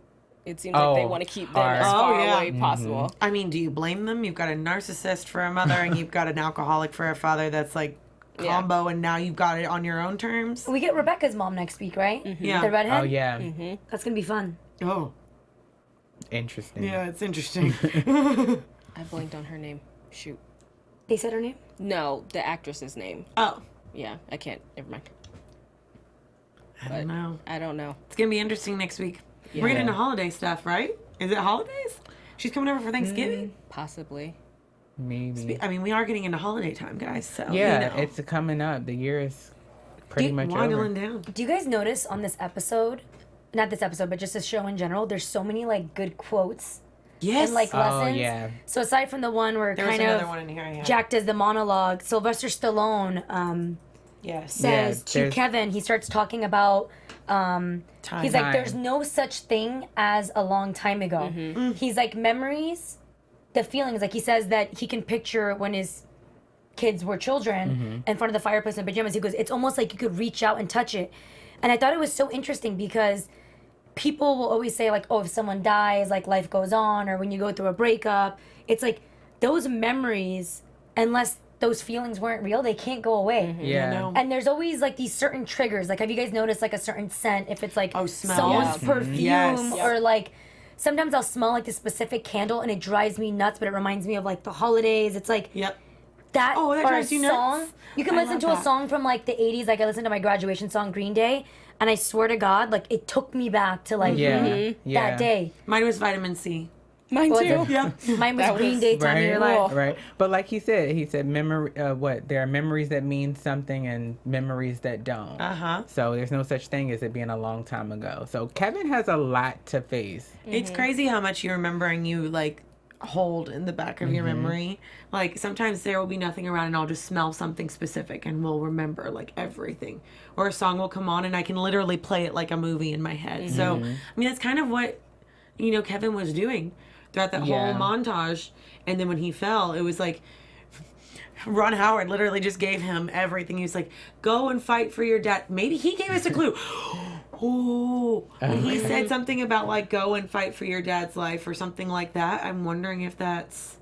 S3: It seems like they want to keep them as
S1: Oh,
S3: far
S1: yeah.
S3: away possible.
S1: I mean, do you blame them? You've got a narcissist for a mother and you've got an alcoholic for a father that's like combo, and now you've got it on your own terms.
S5: We get Rebecca's mom next week, right?
S1: Yeah.
S5: The redhead.
S4: Oh, yeah.
S5: That's gonna be fun.
S1: Oh,
S4: Interesting.
S1: yeah, it's interesting.
S3: I blinked on her name. Shoot.
S5: They said her name.
S3: No, the actress's name.
S1: Oh,
S3: Yeah, I can't. Never mind.
S1: I don't know.
S3: I don't know.
S1: It's gonna be interesting next week. We're getting into holiday stuff, right? Is it holidays? She's coming over for Thanksgiving.
S3: Possibly.
S4: Maybe.
S1: I mean, we are getting into holiday time, guys. So
S4: Yeah,
S1: you know.
S4: it's coming up. The year is pretty much over.
S1: winding down.
S5: Do you guys notice on this episode, not this episode, but just this show in general, there's so many like good quotes
S1: Yes.
S5: and like lessons.
S4: yeah.
S5: So aside from the one where
S1: there was
S5: kind
S1: another
S5: of
S1: one in here. Yeah.
S5: Jack does the monologue, Sylvester Stallone
S1: Yes.
S5: says to
S4: there's-
S5: Kevin, he starts talking about he's like, there's no such thing as a long time ago. He's like, memories, the feelings, like he says that he can picture when his kids were children in front of the fireplace in pajamas. He goes, it's almost like you could reach out and touch it. And I thought it was so interesting because people will always say like, oh, if someone dies, like life goes on, or when you go through a breakup, it's like those memories, unless those feelings weren't real, they can't go away.
S4: Yeah.
S1: know.
S5: And there's always like these certain triggers. Like, have you guys noticed like a certain scent? If it's like
S1: smell.
S5: someone's
S1: Yeah.
S5: perfume,
S1: Yes.
S5: or like sometimes I'll smell like this specific candle and it drives me nuts, but it reminds me of like the holidays. It's like
S1: Yep.
S5: that.
S1: Oh, that
S5: or
S1: drives
S5: a
S1: you nuts?
S5: song. You can
S1: I
S5: listen
S1: love
S5: to a
S1: that.
S5: song from like the 80s. Like I listened to my graduation song, Green Day, and I swear to God, like it took me back to like
S4: Yeah. Yeah.
S5: that day.
S1: Mine was vitamin C.
S3: Mine
S5: Was
S3: too.
S5: it?
S1: Yeah.
S5: Mine was
S3: That
S5: Green
S3: was-
S5: Day, Time of Your Life.
S4: Right. But like he said memory. What? There are memories that mean something and memories that don't. So there's no such thing as it being a long time ago. So Kevin has a lot to face.
S1: It's crazy how much you remember and you like hold in the back of your memory. Like sometimes there will be nothing around and I'll just smell something specific and we'll remember like everything. Or a song will come on and I can literally play it like a movie in my head. So I mean that's kind of what Kevin was doing throughout that
S4: Yeah.
S1: whole montage. And then when he fell, it was like Ron Howard literally just gave him everything. He was like, go and fight for your dad. Maybe he gave us a clue. Oh, when he said something about like go and fight for your dad's life or something like that. I'm wondering if that's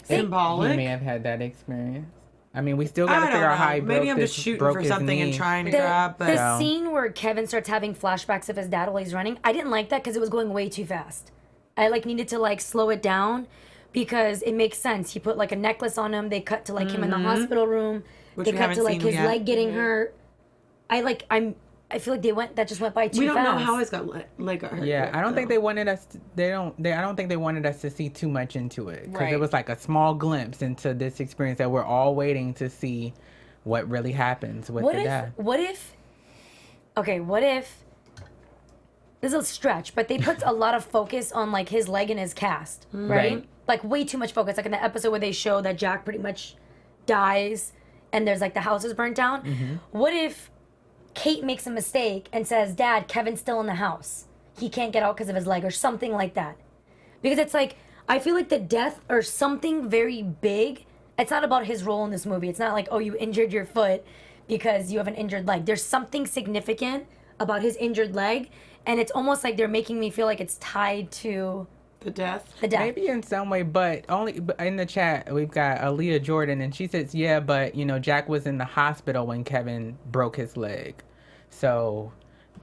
S1: symbolic.
S4: He may have had that experience. I mean, we still got
S1: I
S4: to
S1: don't
S4: figure out how
S1: know.
S4: he broke
S1: Maybe I'm just
S4: this-
S1: shooting
S4: broke
S1: for
S4: his
S1: something and
S4: knee.
S1: trying to
S5: The,
S1: grab, but
S5: the scene where Kevin starts having flashbacks of his dad while he's running, I didn't like that because it was going way too fast. I like needed to like slow it down because it makes sense. He put like a necklace on him. They cut to like him in the hospital room.
S1: Which
S5: they
S1: we
S5: cut
S1: haven't
S5: to like
S1: seen
S5: his
S1: yet.
S5: leg getting hurt. I feel like that just went by too fast.
S1: we don't know how his leg got hurt.
S4: Yeah,
S1: yet,
S4: I don't think
S1: though.
S4: they wanted us. I don't think they wanted us to see too much into it because
S3: Right.
S4: it was like a small glimpse into this experience that we're all waiting to see what really happens with
S5: What
S4: the
S5: if?
S4: dad.
S5: What if? Okay, what if? This is a stretch, but they put a lot of focus on like his leg and his cast, right?
S4: Right.
S5: Like way too much focus. Like in the episode where they show that Jack pretty much dies, and there's like the house is burnt down. What if Kate makes a mistake and says, "Dad, Kevin's still in the house. He can't get out because of his leg," or something like that? Because it's like I feel like the death or something very big. It's not about his role in this movie. It's not like, oh, you injured your foot because you have an injured leg. There's something significant about his injured leg, and it's almost like they're making me feel like it's tied to
S1: the death.
S5: the death.
S4: Maybe in some way, but in the chat we've got Aaliyah Jordan, and she says, "Yeah, but Jack was in the hospital when Kevin broke his leg, so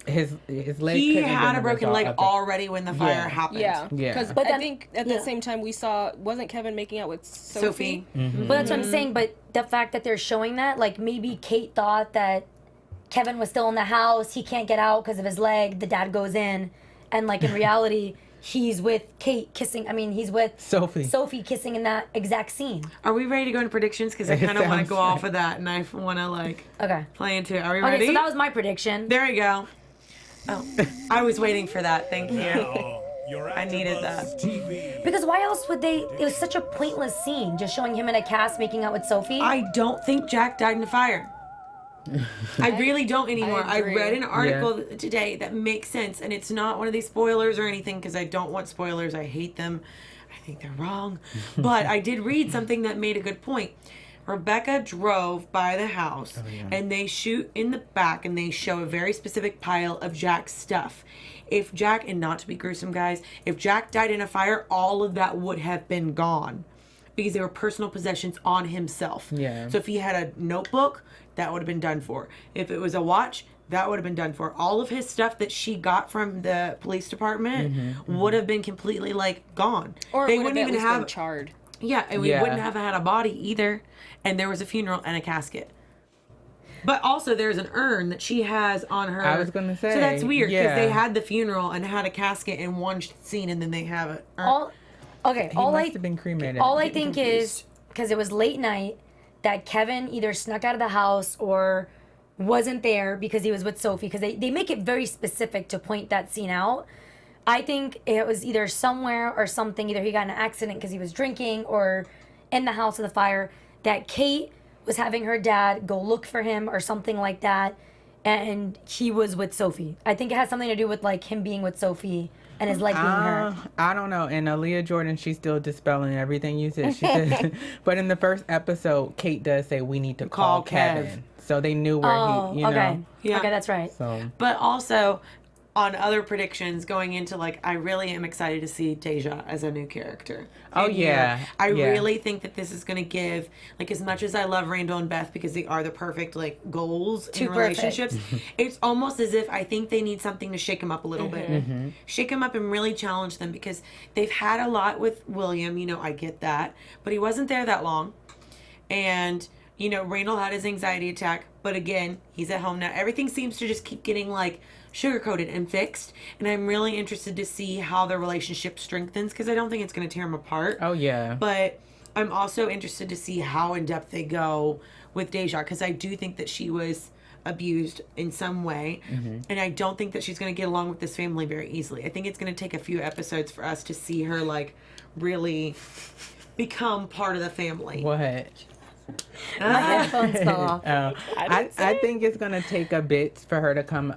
S4: his leg."
S1: He
S4: couldn't have
S1: had
S4: been
S1: a
S4: the
S1: broken
S4: result
S1: leg
S4: of the-
S1: already when the fire happened.
S3: Yeah.
S4: Yeah.
S3: Because
S5: But
S3: I
S5: then-
S3: think at
S5: yeah.
S3: the same time we saw, wasn't Kevin making out with
S1: Sophie.
S5: But that's what I'm saying. But the fact that they're showing that, like maybe Kate thought that Kevin was still in the house. He can't get out because of his leg. The dad goes in, and like in reality, he's with Kate kissing. I mean, he's with
S4: Sophie
S5: kissing in that exact scene.
S1: Are we ready to go into predictions? Because I kind of want to go off of that, and I want to play into it. Are we ready?
S5: Okay, so that was my prediction.
S1: There we go. Oh, I was waiting for that. Thank you.
S2: Now, your
S1: I needed that.
S2: TV.
S5: Because why else would they? It was such a pointless scene, just showing him in a cast making out with Sophie.
S1: I don't think Jack died in a fire. I really don't anymore. I read an article today that makes sense, and it's not one of these spoilers or anything because I don't want spoilers. I hate them. I think they're wrong. But I did read something that made a good point. Rebecca drove by the house, and they shoot in the back, and they show a very specific pile of Jack's stuff. If Jack, and not to be gruesome, guys, if Jack died in a fire, all of that would have been gone because they were personal possessions on himself.
S4: Yeah.
S1: So if he had a notebook, that would have been done for. If it was a watch, that would have been done for. All of his stuff that she got from the police department would have been completely gone.
S3: Or
S1: they
S3: would
S1: wouldn't
S3: have
S1: even have
S3: been charred.
S1: Yeah, and we wouldn't have had a body either. And there was a funeral and a casket. But also there's an urn that she has on her.
S4: I was going to say.
S1: So that's weird because they had the funeral and had a casket in one scene, and then they have an urn.
S4: He must have been cremated.
S5: All I think is, because it was late night, that Kevin either snuck out of the house or wasn't there because he was with Sophie, because they make it very specific to point that scene out. I think it was either somewhere or something, either he got in an accident because he was drinking or in the house of the fire, that Kate was having her dad go look for him or something like that, and he was with Sophie. I think it has something to do with him being with Sophie and his leg being hurt.
S4: I don't know. And Aaliyah Jordan, she's still dispelling everything you said. She said, but in the first episode, Kate does say we need to call Kevin. So they knew where he, you know.
S1: Yeah.
S5: Okay, that's right.
S4: So.
S1: But also, on other predictions going into I really am excited to see Deja as a new character.
S4: Oh yeah.
S1: I really think that this is going to give, as much as I love Randall and Beth because they are the perfect goals in relationships, it's almost as if I think they need something to shake them up a little bit. Shake them up and really challenge them because they've had a lot with William, I get that, but he wasn't there that long. And Randall had his anxiety attack, but again, he's at home now. Everything seems to just keep getting sugar-coated and fixed, and I'm really interested to see how their relationship strengthens because I don't think it's going to tear them apart.
S4: Oh, yeah.
S1: But I'm also interested to see how in-depth they go with Deja because I do think that she was abused in some way, and I don't think that she's going to get along with this family very easily. I think it's going to take a few episodes for us to see her, really become part of the family.
S4: What?
S5: My headphones fell off.
S4: I think it's gonna take a bit for her to come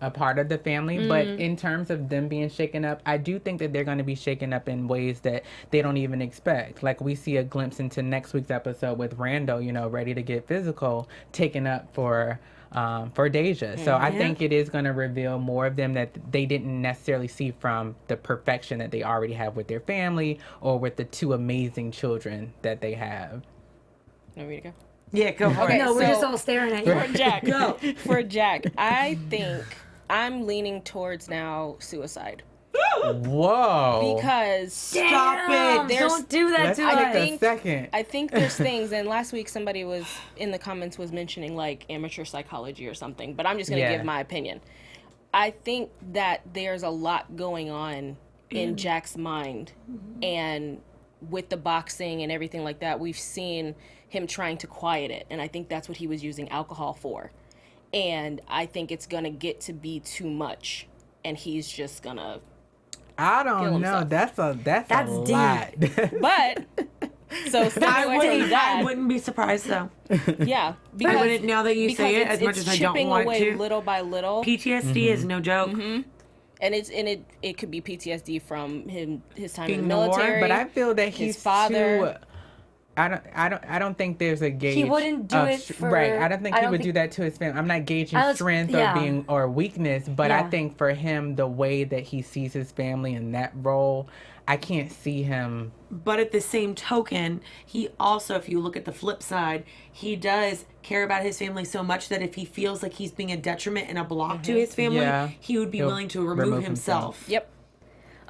S4: a part of the family, but in terms of them being shaken up, I do think that they're gonna be shaken up in ways that they don't even expect. We see a glimpse into next week's episode with Randall, ready to get physical, taken up for Deja. So I think it is going to reveal more of them that they didn't necessarily see from the perfection that they already have with their family or with the two amazing children that they have.
S3: Want me to go?
S1: Yeah, go for it.
S5: No, we're just all staring at you.
S3: For Jack, for Jack, I think I'm leaning towards now suicide.
S4: Whoa!
S3: Because
S1: stop it!
S5: Don't do that
S4: Let's
S5: to us.
S4: take a second.
S3: I think there's things, and last week somebody was in the comments was mentioning amateur psychology or something, but I'm just gonna give my opinion. I think that there's a lot going on in Jack's mind, and with the boxing and everything like that, we've seen him trying to quiet it, and I think that's what he was using alcohol for. And I think it's gonna get to be too much, and he's just gonna.
S4: I don't know.
S3: Himself.
S4: That's a lot.
S3: But so
S1: I wouldn't be surprised though.
S3: Yeah, because
S1: now that you say it, as much as I don't want
S3: away
S1: to,
S3: little by little.
S1: PTSD is no joke.
S3: And it could be PTSD from his time
S1: Being
S3: in the military.
S4: But I feel that he's
S3: his father.
S4: I don't think there's a gauge.
S5: He wouldn't do it for.
S4: Right. I don't think he would do that to his family. I'm not gauging strength or weakness, but I think for him, the way that he sees his family in that role, I can't see him.
S1: But at the same token, he also, if you look at the flip side, he does care about his family so much that if he feels like he's being a detriment and a block to his family, he would be willing to remove himself.
S3: Yep.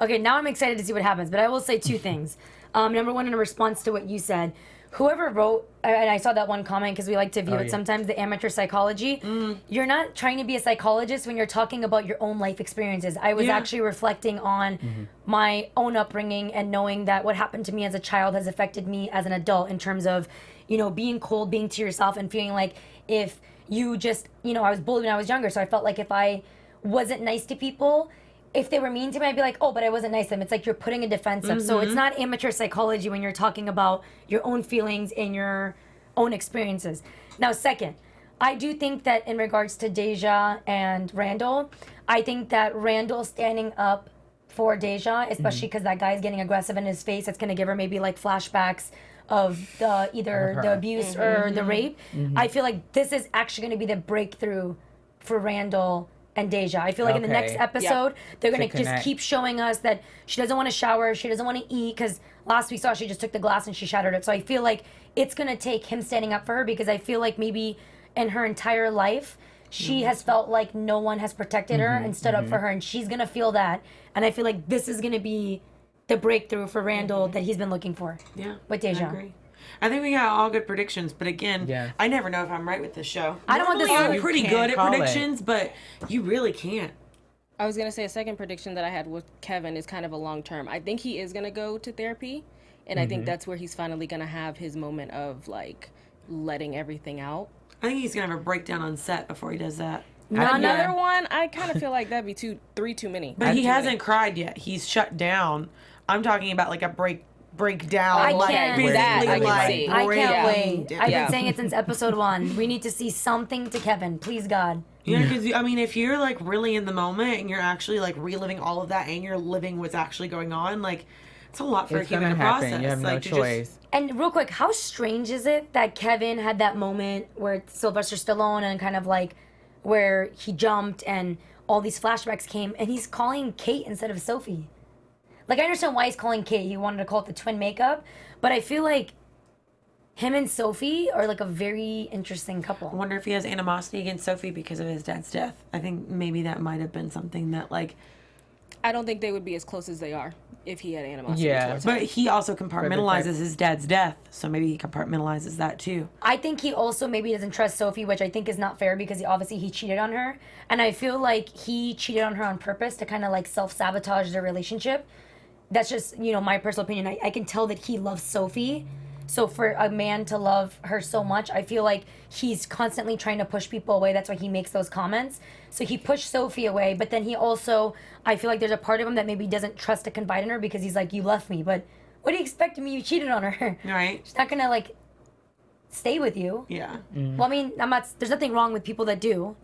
S5: Okay, now I'm excited to see what happens, but I will say two things. Number one, in response to what you said, whoever wrote, and I saw that one comment because we like to view it
S4: yeah.
S5: sometimes, the amateur psychology. You're not trying to be a psychologist when you're talking about your own life experiences. I was actually reflecting on my own upbringing and knowing that what happened to me as a child has affected me as an adult in terms of, you know, being cold, being to yourself, and feeling like if you just, you know, I was bullied when I was younger, so I felt like if I wasn't nice to people, if they were mean to me, I'd be like, oh, but I wasn't nice to them. It's like you're putting a defense up. So it's not amateur psychology when you're talking about your own feelings and your own experiences. Now, second, I do think that in regards to Deja and Randall, I think that Randall standing up for Deja, especially because that guy's getting aggressive in his face, it's going to give her maybe like flashbacks of either the abuse or the rape. I feel like this is actually going to be the breakthrough for Randall and Deja. I feel like in the next episode, they're going to just keep showing us that she doesn't want to shower, she doesn't want to eat, because last we saw she just took the glass and she shattered it. So I feel like it's going to take him standing up for her, because I feel like maybe in her entire life, she has felt like no one has protected her and stood up for her, and she's going to feel that. And I feel like this is going to be the breakthrough for Randall that he's been looking for.
S1: Yeah.
S5: With Deja.
S1: I agree. I think we got all good predictions, but again, I never know if I'm right with this show.
S5: I don't want this.
S1: I'm pretty good at
S4: call it.
S1: predictions, but you really can't.
S3: I was going to say a second prediction that I had with Kevin is kind of a long term. I think he is going to go to therapy, and I think that's where he's finally going to have his moment of like letting everything out.
S1: I think he's going to have a breakdown on set before he does that.
S3: Another one, I kind of feel like that'd be three too many.
S1: But he hasn't cried yet. He's shut down. I'm talking about like a breakdown.
S5: I
S1: like,
S5: can't.
S1: physically,
S3: That I can
S1: like,
S3: see.
S5: I can't
S1: breaking
S5: wait.
S1: down.
S5: I've been saying it since episode 1. We need to see something to Kevin. Please, God.
S1: Yeah, because I mean, if you're like really in the moment and you're actually like reliving all of that and you're living what's actually going on, like it's a lot for
S4: It's
S1: a human
S4: gonna
S1: to
S4: happen.
S1: process.
S4: You have no
S1: like, to
S4: choice.
S5: And real quick, how strange is it that Kevin had that moment where Sylvester Stallone and kind of like where he jumped and all these flashbacks came, and he's calling Kate instead of Sophie? Like, I understand why he's calling Kate. He wanted to call it the twin makeup, but I feel like him and Sophie are like a very interesting couple.
S1: I wonder if he has animosity against Sophie because of his dad's death. I think maybe that might have been something that like.
S3: I don't think they would be as close as they are if he had animosity towards her.
S1: But he also compartmentalizes his dad's death, so maybe he compartmentalizes that too.
S5: I think he also maybe doesn't trust Sophie, which I think is not fair because he cheated on her. And I feel like he cheated on her on purpose to kind of like self-sabotage their relationship. That's just, you know, my personal opinion. I can tell that he loves Sophie. So for a man to love her so much, I feel like he's constantly trying to push people away. That's why he makes those comments. So he pushed Sophie away, but then he also, I feel like there's a part of him that maybe doesn't trust to confide in her because he's like, you left me, but what do you expect of me? You cheated on her.
S1: Right.
S5: She's not gonna like stay with you.
S1: Yeah.
S5: Well, I mean, there's nothing wrong with people that do.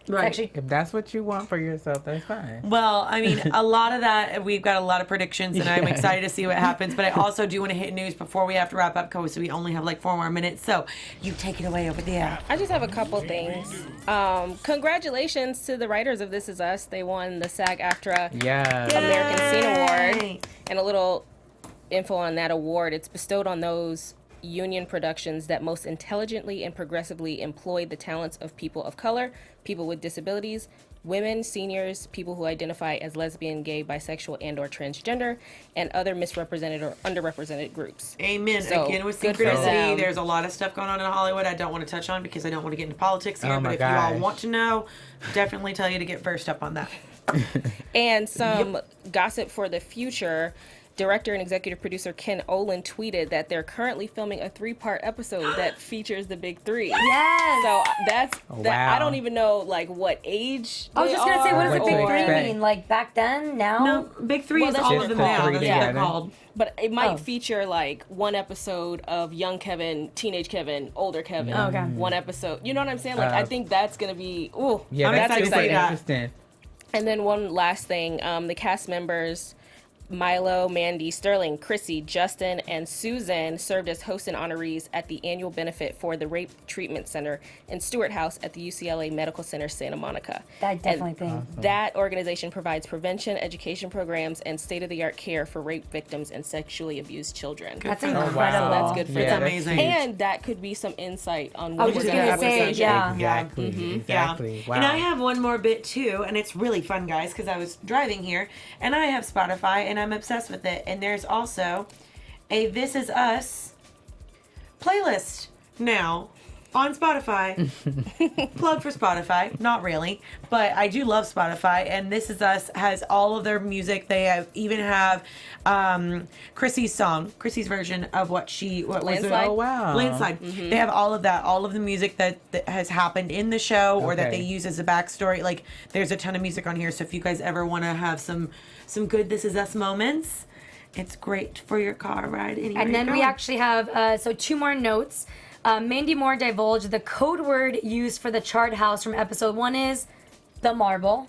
S1: Right.
S5: Actually,
S4: If that's what you want for yourself, that's fine.
S1: Well, I mean, a lot of that, we've got a lot of predictions, and I'm excited to see what happens. But I also do want to hit news before we have to wrap up, because we only have like 4 more minutes. So you take it away over there.
S3: I just have a couple things. Congratulations to the writers of This Is Us. They won the SAG-AFTRA American Scene Award. And a little info on that award. It's bestowed on those union productions that most intelligently and progressively employ the talents of people of color, people with disabilities, women, seniors, people who identify as lesbian, gay, bisexual, and or transgender, and other misrepresented or underrepresented groups.
S1: Amen.
S3: So,
S1: Again, with
S3: good for
S1: synchronicity,
S3: them.
S1: there's a lot of stuff going on in Hollywood I don't want to touch on because I don't want to get into politics here.
S4: Oh
S1: but
S4: my
S1: if you all
S4: gosh.
S1: want to know, definitely tell you to get versed up on that.
S3: And some gossip for the future. Director and executive producer Ken Olin tweeted that they're currently filming a 3-part episode that features the big 3.
S5: yes.
S3: So that's that. I
S4: Wow.
S3: don't even know like what age.
S5: I was just gonna say, what does the
S4: What
S5: big
S4: to
S5: 3
S4: expect.
S5: mean? Like back then, now?
S1: No, Big 3
S3: Well,
S1: is
S3: that's
S1: all
S3: just
S1: of them
S3: the
S1: now.
S4: 3
S1: That's what they're
S4: together.
S1: called.
S3: But it might
S5: Oh.
S3: feature like one episode of young Kevin, teenage Kevin, older Kevin.
S5: Oh, okay.
S3: One episode. You know what I'm saying? Like I think that's gonna be. Ooh,
S4: Yeah,
S1: I'm
S4: that's
S1: excited to
S4: super
S1: see that.
S4: interesting.
S3: And then one last thing, the cast members Milo, Mandy, Sterling, Chrissy, Justin, and Susan served as hosts and honorees at the annual benefit for the Rape Treatment Center in Stewart House at the UCLA Medical Center, Santa Monica.
S5: I definitely
S3: And
S5: think.
S3: that organization provides prevention, education programs, and state-of-the-art care for rape victims and sexually abused children.
S5: That's
S1: for them.
S5: incredible.
S3: So that's good for
S4: Yeah,
S3: them.
S4: that's
S1: amazing.
S4: huge.
S3: And that could be some insight on
S5: I
S3: what
S5: was
S3: we're
S5: just
S3: going to
S5: gonna say,
S3: have
S5: yeah.
S4: Exactly. Exactly. Wow.
S1: And I have one more bit too, and it's really fun, guys, because I was driving here, and I have Spotify, and I'm obsessed with it. And there's also a This Is Us playlist now on Spotify. Plug for Spotify. Not really, but I do love Spotify. And This Is Us has all of their music. They even have Chrissy's version of what was it?
S3: Landslide.
S4: Oh, wow.
S1: Landslide. They have all of that, all of the music that has happened in the show or that
S4: Okay.
S1: they use as a backstory. Like, there's a ton of music on here. So if you guys ever want to have some good This Is Us moments, it's great for your car ride. Anywhere
S5: And then
S1: you're
S5: we
S1: going.
S5: actually have 2 more notes. Mandy Moore divulged the code word used for the chart house from episode 1 is the marble.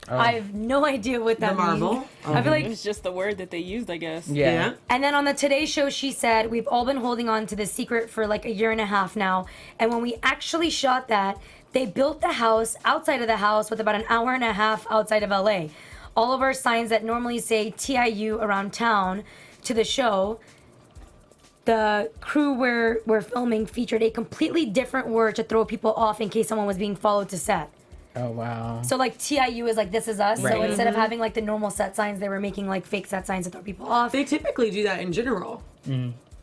S5: I have no idea what that
S1: The marble?
S5: means. I feel like.
S3: It's just the word that they used, I guess.
S4: Yeah.
S5: And then on the Today Show, she said, we've all been holding on to this secret for like a year and a half now. And when we actually shot that, they built the house outside of the house with about an hour and a half outside of LA. All of our signs that normally say TIU around town to the show, the crew we're filming featured a completely different word to throw people off in case someone was being followed to set.
S4: Oh, wow.
S5: So like TIU is like This Is Us. So
S4: Right.
S5: instead of having like the normal set signs, they were making like fake set signs to throw people off.
S1: They typically do that in general.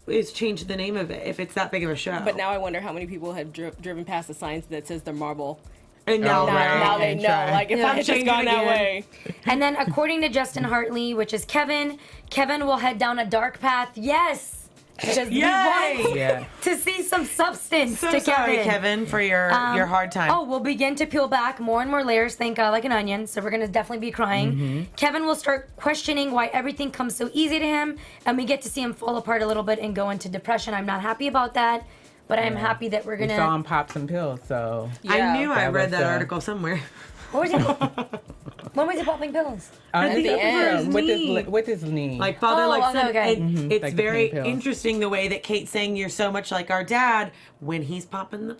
S1: Is change the name of it if it's that big of a show.
S3: But now I wonder how many people have driven past the signs that says the marble.
S1: and now,
S4: Oh,
S3: Now,
S4: right.
S3: now they
S4: And
S3: know.
S4: try.
S3: Like, if
S5: Yeah.
S3: I had just
S1: Change it
S3: gone that
S1: again.
S3: way.
S5: And then according to Justin Hartley, which is Kevin will head down a dark path. Yes. Because he
S1: Yay!
S5: wants
S4: Yeah.
S5: to see some substance
S1: So
S5: to
S1: sorry, Kevin, for your hard time.
S5: Oh, we'll begin to peel back more and more layers, thank God, like an onion. So we're going to definitely be crying. Kevin will start questioning why everything comes so easy to him. And we get to see him fall apart a little bit and go into depression. I'm not happy about that. But I'm happy that we're
S4: We
S5: going
S4: saw
S5: to...
S4: him pop some pills, so.
S1: I knew I
S4: That
S1: read
S4: was,
S1: that article somewhere.
S5: What was it? When was he popping pills?
S1: At the end.
S4: With his knee.
S1: Like Father,
S5: Oh,
S1: like
S5: okay,
S1: son.
S5: okay.
S1: And it's
S4: Like the
S1: very
S4: pain pills.
S1: interesting the way that Kate's saying you're so much like our dad when he's popping the.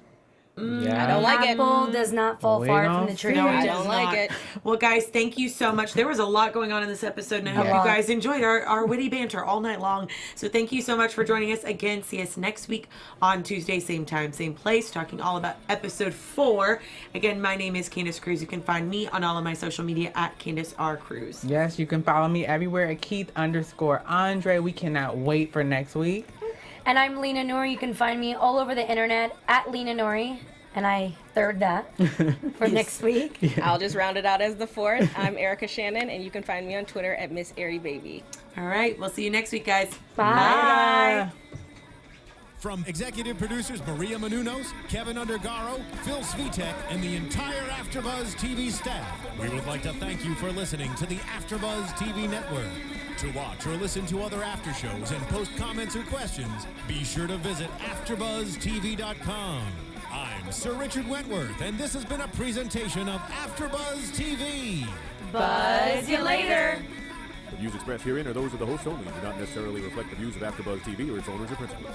S4: yeah.
S3: I don't like it.
S5: Apple does not fall
S4: We
S5: far
S4: don't
S5: from the tree.
S4: see
S1: No,
S4: it.
S1: it
S3: I
S1: does
S3: don't like
S1: not.
S3: it.
S1: Well, guys, thank you so much. There was a lot going on in this episode, and I hope you
S5: lot.
S1: guys enjoyed our witty banter all night long. So thank you so much for joining us again. See us next week on Tuesday, same time, same place, talking all about episode 4. Again, my name is Candice Cruz. You can find me on all of my social media at Candice R. Cruz.
S4: Yes, you can follow me everywhere at Keith_Andre. We cannot wait for next week.
S5: And I'm Lina Noory. You can find me all over the internet at Lina Noory. And I third that for next week.
S3: I'll just round it out as the 4th. I'm Erica Shannon, and you can find me on Twitter at Miss Airy Baby.
S1: All right, we'll see you next week, guys.
S5: Bye.
S2: From executive producers Maria Menounos, Kevin Undergaro, Phil Svitek, and the entire AfterBuzz TV staff, we would like to thank you for listening to the AfterBuzz TV network. To watch or listen to other after shows and post comments or questions, be sure to visit AfterBuzzTV.com. I'm Sir Richard Wentworth, and this has been a presentation of AfterBuzz TV.
S5: Buzz you later.
S6: The views expressed herein are those of the hosts only and do not necessarily reflect the views of AfterBuzz TV or its owners or principals.